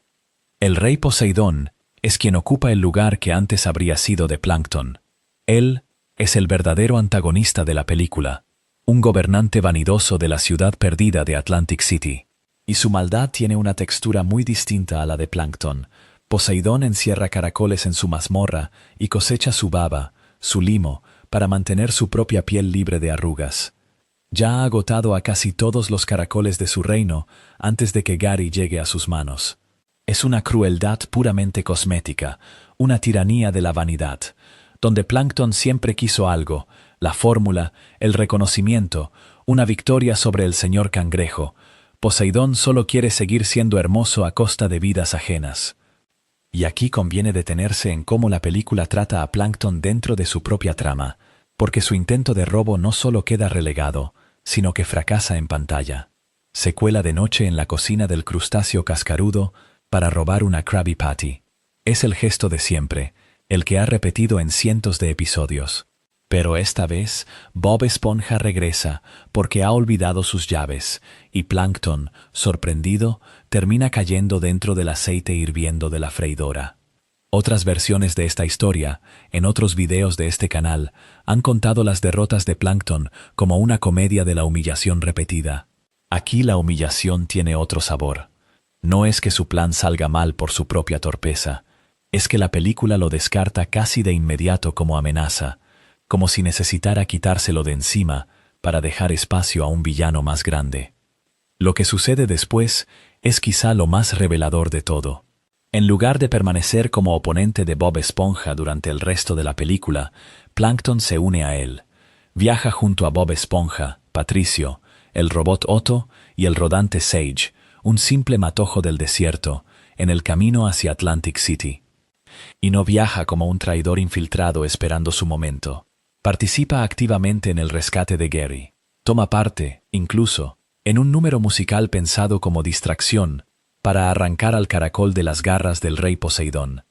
El rey Poseidón es quien ocupa el lugar que antes habría sido de Plankton. Él es el verdadero antagonista de la película, un gobernante vanidoso de la ciudad perdida de Atlantic City. Y su maldad tiene una textura muy distinta a la de Plankton. Poseidón encierra caracoles en su mazmorra y cosecha su baba, su limo, para mantener su propia piel libre de arrugas. Ya ha agotado a casi todos los caracoles de su reino antes de que Gary llegue a sus manos. Es una crueldad puramente cosmética, una tiranía de la vanidad, donde Plankton siempre quiso algo, la fórmula, el reconocimiento, una victoria sobre el señor Cangrejo. Poseidón solo quiere seguir siendo hermoso a costa de vidas ajenas. Y aquí conviene detenerse en cómo la película trata a Plankton dentro de su propia trama, porque su intento de robo no solo queda relegado, sino que fracasa en pantalla. Se cuela de noche en la cocina del crustáceo cascarudo para robar una Krabby Patty. Es el gesto de siempre, el que ha repetido en cientos de episodios. Pero esta vez, Bob Esponja regresa porque ha olvidado sus llaves, y Plankton, sorprendido, termina cayendo dentro del aceite hirviendo de la freidora. Otras versiones de esta historia, en otros videos de este canal, han contado las derrotas de Plankton como una comedia de la humillación repetida. Aquí la humillación tiene otro sabor. No es que su plan salga mal por su propia torpeza, es que la película lo descarta casi de inmediato como amenaza, como si necesitara quitárselo de encima para dejar espacio a un villano más grande. Lo que sucede después es quizá lo más revelador de todo. En lugar de permanecer como oponente de Bob Esponja durante el resto de la película, Plankton se une a él. Viaja junto a Bob Esponja, Patricio, el robot Otto y el rodante Sage, un simple matojo del desierto, en el camino hacia Atlantic City. Y no viaja como un traidor infiltrado esperando su momento. Participa activamente en el rescate de Gary. Toma parte, incluso, en un número musical pensado como distracción para arrancar al caracol de las garras del rey Poseidón.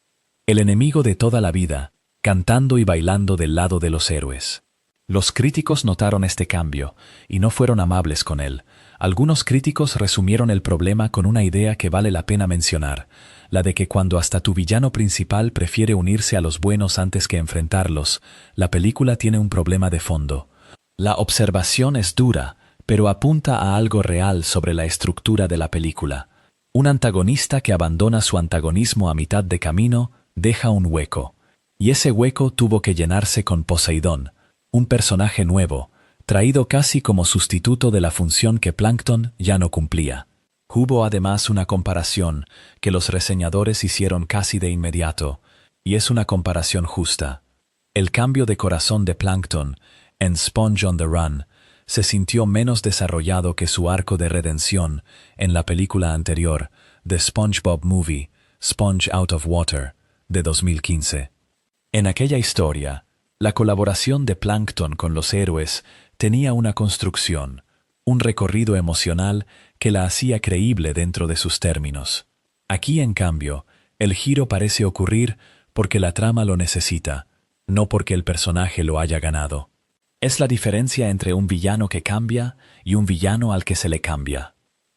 El enemigo de toda la vida, cantando y bailando del lado de los héroes. Los críticos notaron este cambio y no fueron amables con él. Algunos críticos resumieron el problema con una idea que vale la pena mencionar, la de que cuando hasta tu villano principal prefiere unirse a los buenos antes que enfrentarlos, la película tiene un problema de fondo. La observación es dura, pero apunta a algo real sobre la estructura de la película. Un antagonista que abandona su antagonismo a mitad de camino deja un hueco, y ese hueco tuvo que llenarse con Poseidón, un personaje nuevo, traído casi como sustituto de la función que Plankton ya no cumplía. Hubo además una comparación que los reseñadores hicieron casi de inmediato, y es una comparación justa. El cambio de corazón de Plankton en Sponge on the Run se sintió menos desarrollado que su arco de redención en la película anterior, The SpongeBob Movie, Sponge Out of Water, de 2015. En aquella historia, la colaboración de Plankton con los héroes tenía una construcción, un recorrido emocional que la hacía creíble dentro de sus términos. Aquí, en cambio, el giro parece ocurrir porque la trama lo necesita, no porque el personaje lo haya ganado. Es la diferencia entre un villano que cambia y un villano al que se le cambia.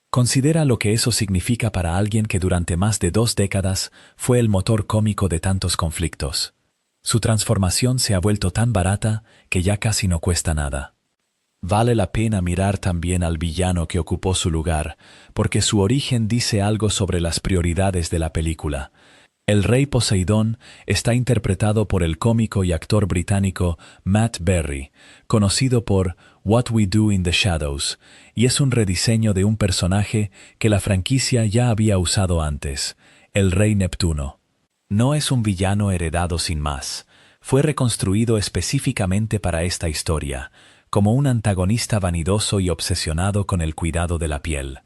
Considera lo que eso significa para alguien que durante más de 2 décadas fue el motor cómico de tantos conflictos. Su transformación se ha vuelto tan barata que ya casi no cuesta nada. Vale la pena mirar también al villano que ocupó su lugar, porque su origen dice algo sobre las prioridades de la película. El rey Poseidón está interpretado por el cómico y actor británico Matt Berry, conocido por What We Do in the Shadows, y es un rediseño de un personaje que la franquicia ya había usado antes, el rey Neptuno. No es un villano heredado sin más, fue reconstruido específicamente para esta historia, como un antagonista vanidoso y obsesionado con el cuidado de la piel.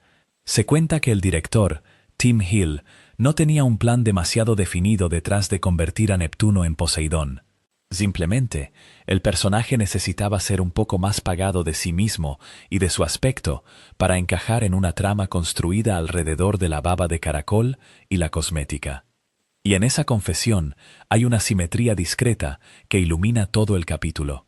Se cuenta que el director, Tim Hill, no tenía un plan demasiado definido detrás de convertir a Neptuno en Poseidón. Simplemente, el personaje necesitaba ser un poco más pagado de sí mismo y de su aspecto para encajar en una trama construida alrededor de la baba de caracol y la cosmética. Y en esa confesión hay una simetría discreta que ilumina todo el capítulo.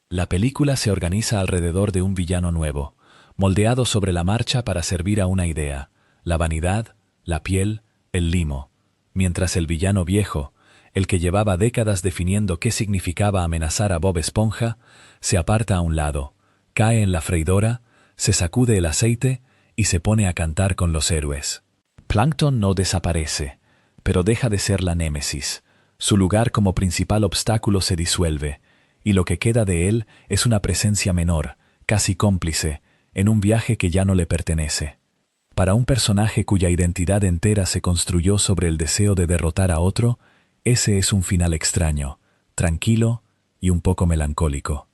La película se organiza alrededor de un villano nuevo, moldeado sobre la marcha para servir a una idea: la vanidad, la piel, el limo, mientras el villano viejo, el que llevaba décadas definiendo qué significaba amenazar a Bob Esponja, se aparta a un lado, cae en la freidora, se sacude el aceite y se pone a cantar con los héroes. Plankton no desaparece, pero deja de ser la némesis. Su lugar como principal obstáculo se disuelve, y lo que queda de él es una presencia menor, casi cómplice, en un viaje que ya no le pertenece. Para un personaje cuya identidad entera se construyó sobre el deseo de derrotar a otro, ese es un final extraño, tranquilo y un poco melancólico.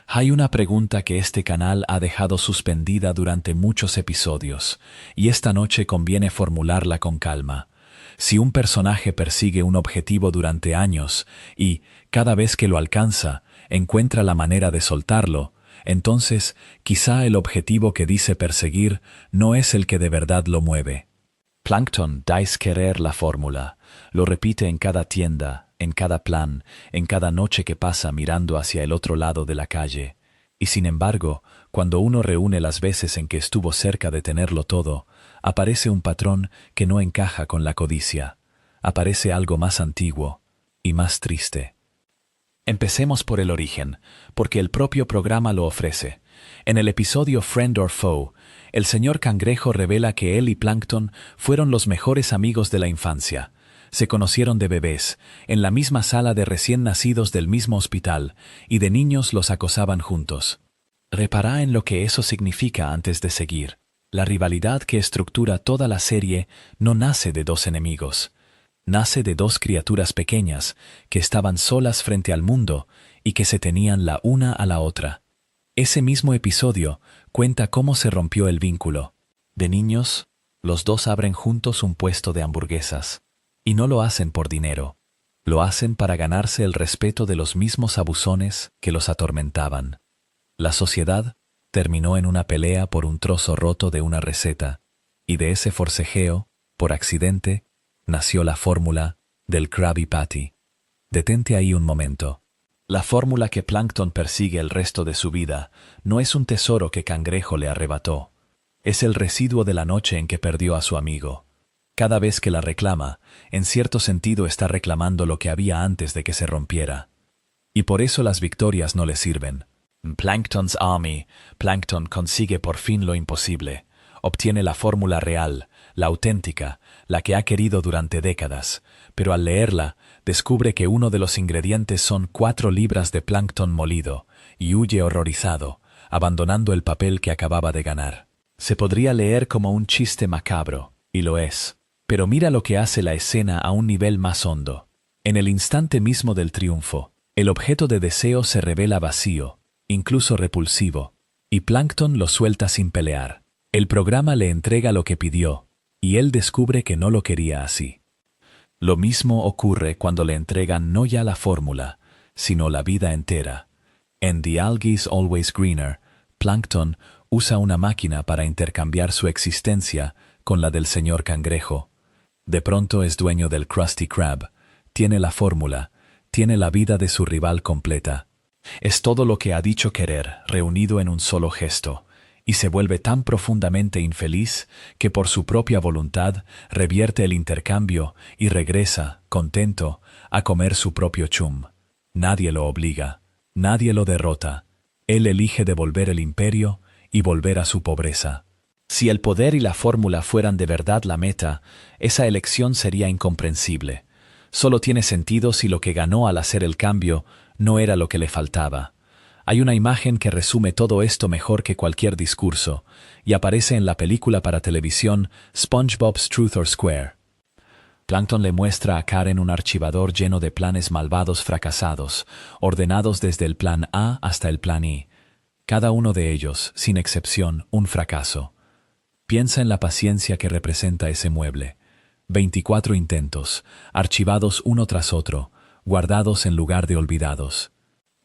Hay una pregunta que este canal ha dejado suspendida durante muchos episodios, y esta noche conviene formularla con calma. Si un personaje persigue un objetivo durante años y, cada vez que lo alcanza, encuentra la manera de soltarlo, entonces quizá el objetivo que dice perseguir no es el que de verdad lo mueve. Plankton dais querer la fórmula, lo repite en cada tienda, en cada plan, en cada noche que pasa mirando hacia el otro lado de la calle. Y sin embargo, cuando uno reúne las veces en que estuvo cerca de tenerlo todo, aparece un patrón que no encaja con la codicia. Aparece algo más antiguo y más triste. Empecemos por el origen, porque el propio programa lo ofrece. En el episodio Friend or Foe, el señor Cangrejo revela que él y Plankton fueron los mejores amigos de la infancia. Se conocieron de bebés, en la misma sala de recién nacidos del mismo hospital, y de niños los acosaban juntos. Repará en lo que eso significa antes de seguir. La rivalidad que estructura toda la serie no nace de 2 enemigos. Nace de 2 criaturas pequeñas que estaban solas frente al mundo y que se tenían la una a la otra. Ese mismo episodio cuenta cómo se rompió el vínculo. De niños, los 2 abren juntos un puesto de hamburguesas. Y no lo hacen por dinero. Lo hacen para ganarse el respeto de los mismos abusones que los atormentaban. La sociedad terminó en una pelea por un trozo roto de una receta, y de ese forcejeo, por accidente, nació la fórmula del Krabby Patty. Detente ahí un momento. La fórmula que Plankton persigue el resto de su vida no es un tesoro que Cangrejo le arrebató. Es el residuo de la noche en que perdió a su amigo. Cada vez que la reclama, en cierto sentido está reclamando lo que había antes de que se rompiera. Y por eso las victorias no le sirven. Plankton's Army, Plankton consigue por fin lo imposible. Obtiene la fórmula real, la auténtica, la que ha querido durante décadas, pero al leerla, descubre que uno de los ingredientes son 4 libras de plancton molido, y huye horrorizado, abandonando el papel que acababa de ganar. Se podría leer como un chiste macabro, y lo es, pero mira lo que hace la escena a un nivel más hondo. En el instante mismo del triunfo, el objeto de deseo se revela vacío, incluso repulsivo, y Plankton lo suelta sin pelear. El programa le entrega lo que pidió, y él descubre que no lo quería así. Lo mismo ocurre cuando le entregan no ya la fórmula, sino la vida entera. En The Algae's Always Greener, Plankton, Usa una máquina para intercambiar su existencia con la del señor Cangrejo. De pronto es dueño del Krusty Krab, tiene la fórmula, tiene la vida de su rival completa. Es todo lo que ha dicho querer, reunido en un solo gesto, y se vuelve tan profundamente infeliz que por su propia voluntad revierte el intercambio y regresa, contento, a comer su propio chum. Nadie lo obliga, nadie lo derrota. Él elige devolver el imperio y volver a su pobreza. Si el poder y la fórmula fueran de verdad la meta, esa elección sería incomprensible. Solo tiene sentido si lo que ganó al hacer el cambio no era lo que le faltaba. Hay una imagen que resume todo esto mejor que cualquier discurso, y aparece en la película para televisión SpongeBob's Truth or Square. Plankton le muestra a Karen un archivador lleno de planes malvados fracasados, ordenados desde el plan A hasta el plan I. Cada uno de ellos, sin excepción, un fracaso. Piensa en la paciencia que representa ese mueble. 24 intentos, archivados uno tras otro, guardados en lugar de olvidados.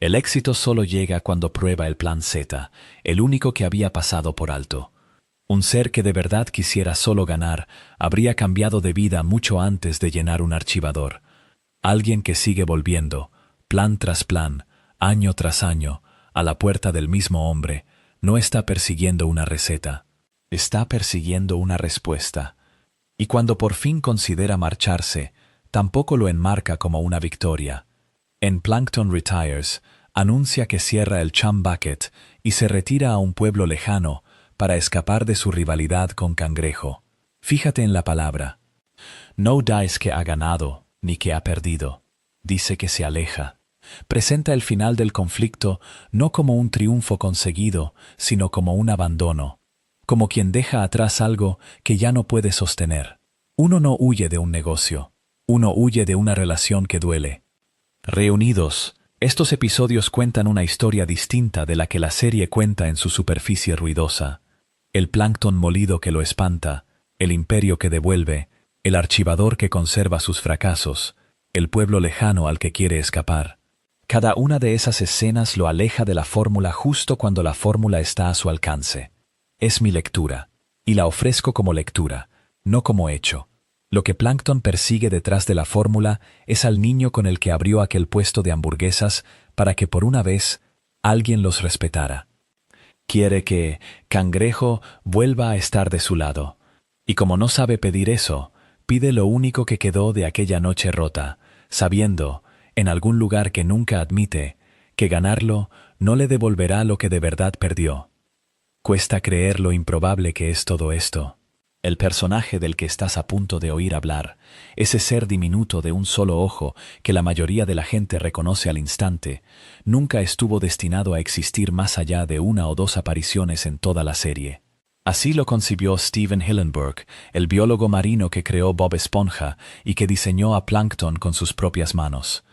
El éxito solo llega cuando prueba el plan Z, el único que había pasado por alto. Un ser que de verdad quisiera solo ganar, habría cambiado de vida mucho antes de llenar un archivador. Alguien que sigue volviendo, plan tras plan, año tras año, a la puerta del mismo hombre, no está persiguiendo una receta, está persiguiendo una respuesta. Y cuando por fin considera marcharse, tampoco lo enmarca como una victoria. En Plankton Retires, anuncia que cierra el Chum Bucket y se retira a un pueblo lejano para escapar de su rivalidad con Cangrejo. Fíjate en la palabra. No dice que ha ganado, ni que ha perdido. Dice que se aleja. Presenta el final del conflicto no como un triunfo conseguido, sino como un abandono, como quien deja atrás algo que ya no puede sostener. Uno no huye de un negocio, uno huye de una relación que duele. Reunidos, estos episodios cuentan una historia distinta de la que la serie cuenta en su superficie ruidosa. El plancton molido que lo espanta, el imperio que devuelve, el archivador que conserva sus fracasos, el pueblo lejano al que quiere escapar. Cada una de esas escenas lo aleja de la fórmula justo cuando la fórmula está a su alcance. Es mi lectura, y la ofrezco como lectura, no como hecho. Lo que Plankton persigue detrás de la fórmula es al niño con el que abrió aquel puesto de hamburguesas para que por una vez alguien los respetara. Quiere que Cangrejo vuelva a estar de su lado, y como no sabe pedir eso, pide lo único que quedó de aquella noche rota, sabiendo, en algún lugar que nunca admite, que ganarlo no le devolverá lo que de verdad perdió. Cuesta creer lo improbable que es todo esto. El personaje del que estás a punto de oír hablar, ese ser diminuto de un solo ojo que la mayoría de la gente reconoce al instante, nunca estuvo destinado a existir más allá de una o dos apariciones en toda la serie. Así lo concibió Stephen Hillenburg, el biólogo marino que creó Bob Esponja y que diseñó a Plankton con sus propias manos.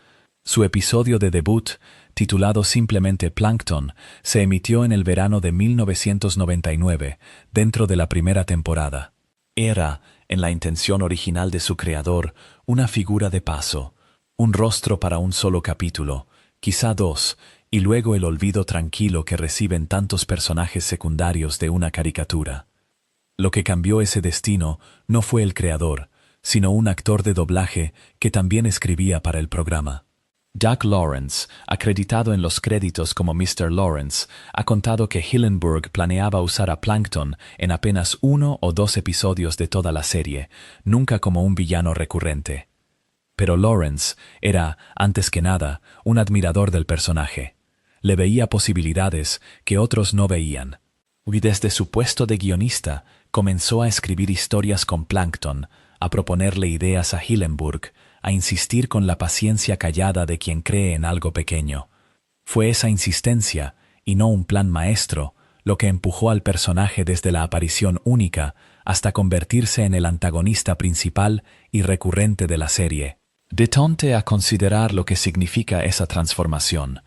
Su episodio de debut, titulado simplemente Plankton, se emitió en el verano de 1999, dentro de la primera temporada. Era, en la intención original de su creador, una figura de paso, un rostro para un solo capítulo, quizá dos, y luego el olvido tranquilo que reciben tantos personajes secundarios de una caricatura. Lo que cambió ese destino no fue el creador, sino un actor de doblaje que también escribía para el programa. Doug Lawrence, acreditado en los créditos como Mr. Lawrence, ha contado que Hillenburg planeaba usar a Plankton en apenas 1 o 2 episodios de toda la serie, nunca como un villano recurrente. Pero Lawrence era, antes que nada, un admirador del personaje. Le veía posibilidades que otros no veían. Y desde su puesto de guionista, comenzó a escribir historias con Plankton, a proponerle ideas a Hillenburg, a insistir con la paciencia callada de quien cree en algo pequeño. Fue esa insistencia, y no un plan maestro, lo que empujó al personaje desde la aparición única hasta convertirse en el antagonista principal y recurrente de la serie. Detonte a considerar lo que significa esa transformación.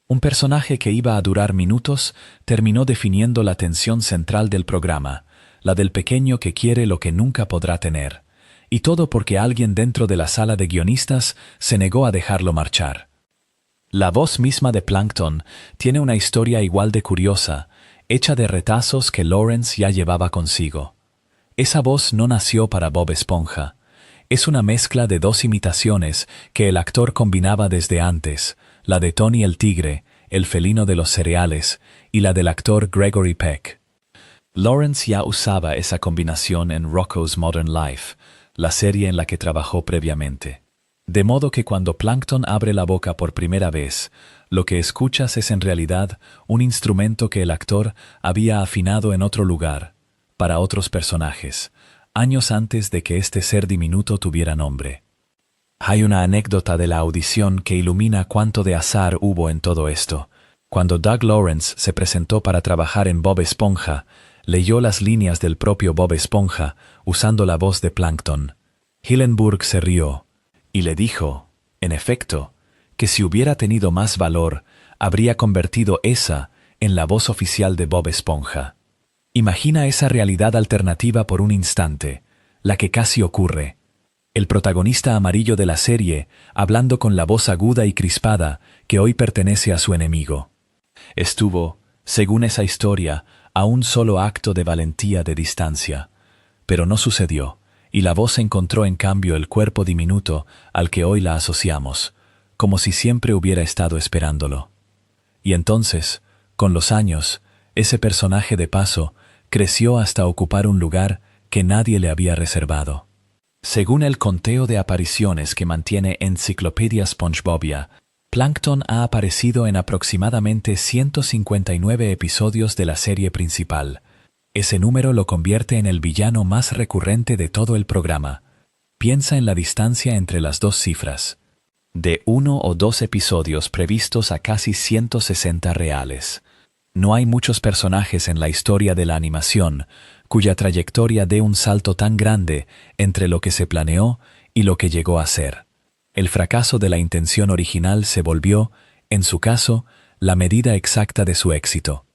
Un personaje que iba a durar minutos terminó definiendo la tensión central del programa, la del pequeño que quiere lo que nunca podrá tener. Y todo porque alguien dentro de la sala de guionistas se negó a dejarlo marchar. La voz misma de Plankton tiene una historia igual de curiosa. hecha de retazos que Lawrence ya llevaba consigo. Esa voz no nació para Bob Esponja. Es una mezcla de dos imitaciones que el actor combinaba desde antes, la de Tony el Tigre, el felino de los cereales, y la del actor Gregory Peck. Lawrence ya usaba esa combinación en Rocko's Modern Life, la serie en la que trabajó previamente. De modo que cuando Plankton abre la boca por primera vez, lo que escuchas es en realidad un instrumento que el actor había afinado en otro lugar, para otros personajes, años antes de que este ser diminuto tuviera nombre. Hay una anécdota de la audición que ilumina cuánto de azar hubo en todo esto. Cuando Doug Lawrence se presentó para trabajar en Bob Esponja, leyó las líneas del propio Bob Esponja usando la voz de Plankton. Hillenburg se rió y le dijo, en efecto, que si hubiera tenido más valor, habría convertido esa en la voz oficial de Bob Esponja. Imagina esa realidad alternativa por un instante, la que casi ocurre. El protagonista amarillo de la serie, hablando con la voz aguda y crispada que hoy pertenece a su enemigo. Estuvo, según esa historia, a un solo acto de valentía de distancia. Pero no sucedió, y la voz encontró en cambio el cuerpo diminuto al que hoy la asociamos, como si siempre hubiera estado esperándolo. Y entonces, con los años, ese personaje de paso creció hasta ocupar un lugar que nadie le había reservado. Según el conteo de apariciones que mantiene Enciclopedia SpongeBobia, Plankton ha aparecido en aproximadamente 159 episodios de la serie principal. Ese número lo convierte en el villano más recurrente de todo el programa. Piensa en la distancia entre las dos cifras. De 1 o 2 episodios previstos a casi 160 reales. No hay muchos personajes en la historia de la animación cuya trayectoria dé un salto tan grande entre lo que se planeó y lo que llegó a ser. El fracaso de la intención original se volvió, en su caso, la medida exacta de su éxito.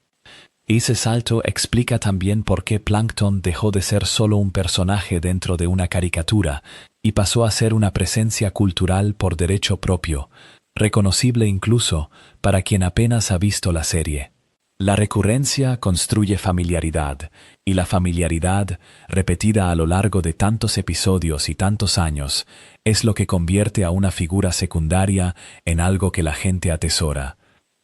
Ese salto explica también por qué Plankton dejó de ser solo un personaje dentro de una caricatura y pasó a ser una presencia cultural por derecho propio, reconocible incluso para quien apenas ha visto la serie. La recurrencia construye familiaridad, y la familiaridad, repetida a lo largo de tantos episodios y tantos años, es lo que convierte a una figura secundaria en algo que la gente atesora.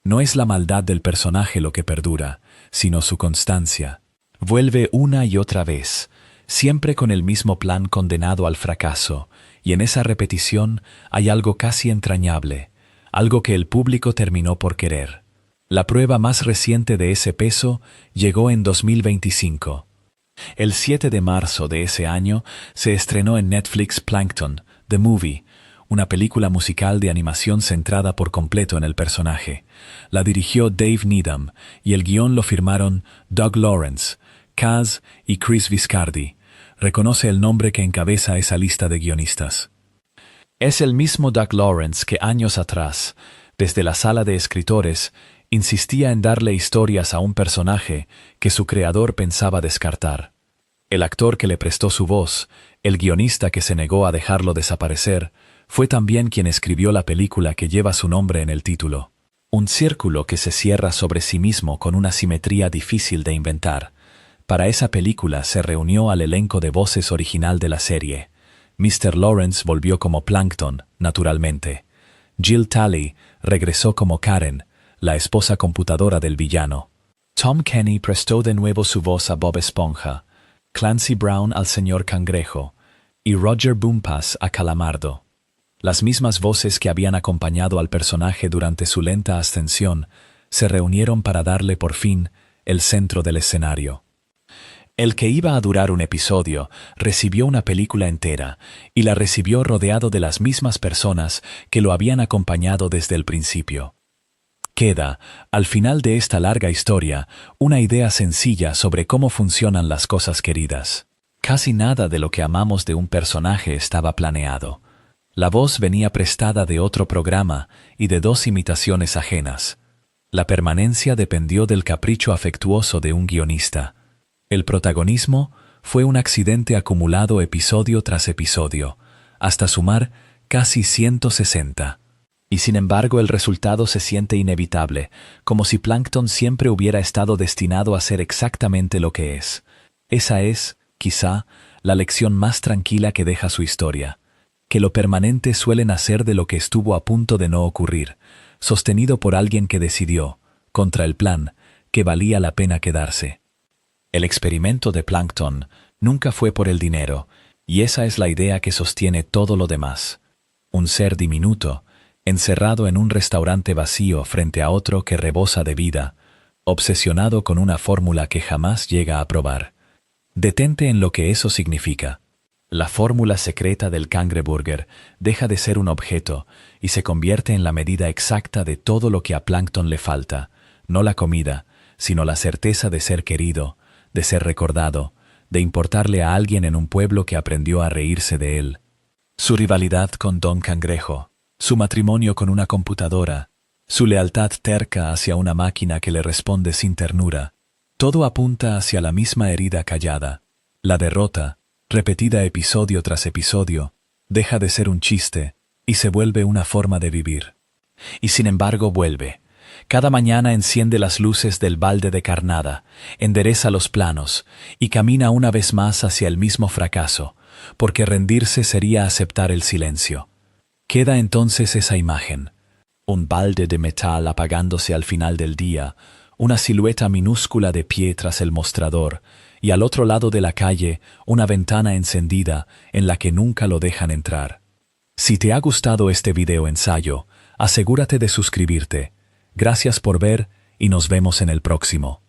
No es la maldad del personaje lo que perdura, sino su constancia. Vuelve una y otra vez, siempre con el mismo plan condenado al fracaso, y en esa repetición hay algo casi entrañable, algo que el público terminó por querer. La prueba más reciente de ese peso llegó en 2025. El 7 de marzo de ese año se estrenó en Netflix Plankton, The Movie, una película musical de animación centrada por completo en el personaje. La dirigió Dave Needham y el guión lo firmaron Doug Lawrence, Kaz y Chris Viscardi. Reconoce el nombre que encabeza esa lista de guionistas. Es el mismo Doug Lawrence que años atrás, desde la sala de escritores, insistía en darle historias a un personaje que su creador pensaba descartar. El actor que le prestó su voz, el guionista que se negó a dejarlo desaparecer, fue también quien escribió la película que lleva su nombre en el título. Un círculo que se cierra sobre sí mismo con una simetría difícil de inventar. Para esa película se reunió al elenco de voces original de la serie. Mr. Lawrence volvió como Plankton, naturalmente. Jill Talley regresó como Karen, la esposa computadora del villano. Tom Kenny prestó de nuevo su voz a Bob Esponja, Clancy Brown al señor Cangrejo y Roger Boompas a Calamardo. Las mismas voces que habían acompañado al personaje durante su lenta ascensión se reunieron para darle por fin el centro del escenario. El que iba a durar un episodio recibió una película entera y la recibió rodeado de las mismas personas que lo habían acompañado desde el principio. Queda, al final de esta larga historia, una idea sencilla sobre cómo funcionan las cosas queridas. Casi nada de lo que amamos de un personaje estaba planeado. La voz venía prestada de otro programa y de 2 imitaciones ajenas. La permanencia dependió del capricho afectuoso de un guionista. El protagonismo fue un accidente acumulado episodio tras episodio, hasta sumar casi 160. Y sin embargo el resultado se siente inevitable, como si Plankton siempre hubiera estado destinado a ser exactamente lo que es. Esa es, quizá, la lección más tranquila que deja su historia, que lo permanente suele nacer de lo que estuvo a punto de no ocurrir, sostenido por alguien que decidió, contra el plan, que valía la pena quedarse. El experimento de Plankton nunca fue por el dinero, y esa es la idea que sostiene todo lo demás. Un ser diminuto, encerrado en un restaurante vacío frente a otro que rebosa de vida, obsesionado con una fórmula que jamás llega a probar. Detente en lo que eso significa. La fórmula secreta del cangreburger deja de ser un objeto y se convierte en la medida exacta de todo lo que a Plankton le falta, no la comida, sino la certeza de ser querido, de ser recordado, de importarle a alguien en un pueblo que aprendió a reírse de él. Su rivalidad con Don Cangrejo, su matrimonio con una computadora, su lealtad terca hacia una máquina que le responde sin ternura, todo apunta hacia la misma herida callada. La derrota, repetida episodio tras episodio, deja de ser un chiste y se vuelve una forma de vivir. Y sin embargo vuelve. Cada mañana enciende las luces del balde de carnada, endereza los planos y camina una vez más hacia el mismo fracaso, porque rendirse sería aceptar el silencio. Queda entonces esa imagen, un balde de metal apagándose al final del día, una silueta minúscula de pie tras el mostrador, y al otro lado de la calle una ventana encendida en la que nunca lo dejan entrar. Si te ha gustado este video ensayo, asegúrate de suscribirte. Gracias por ver y nos vemos en el próximo.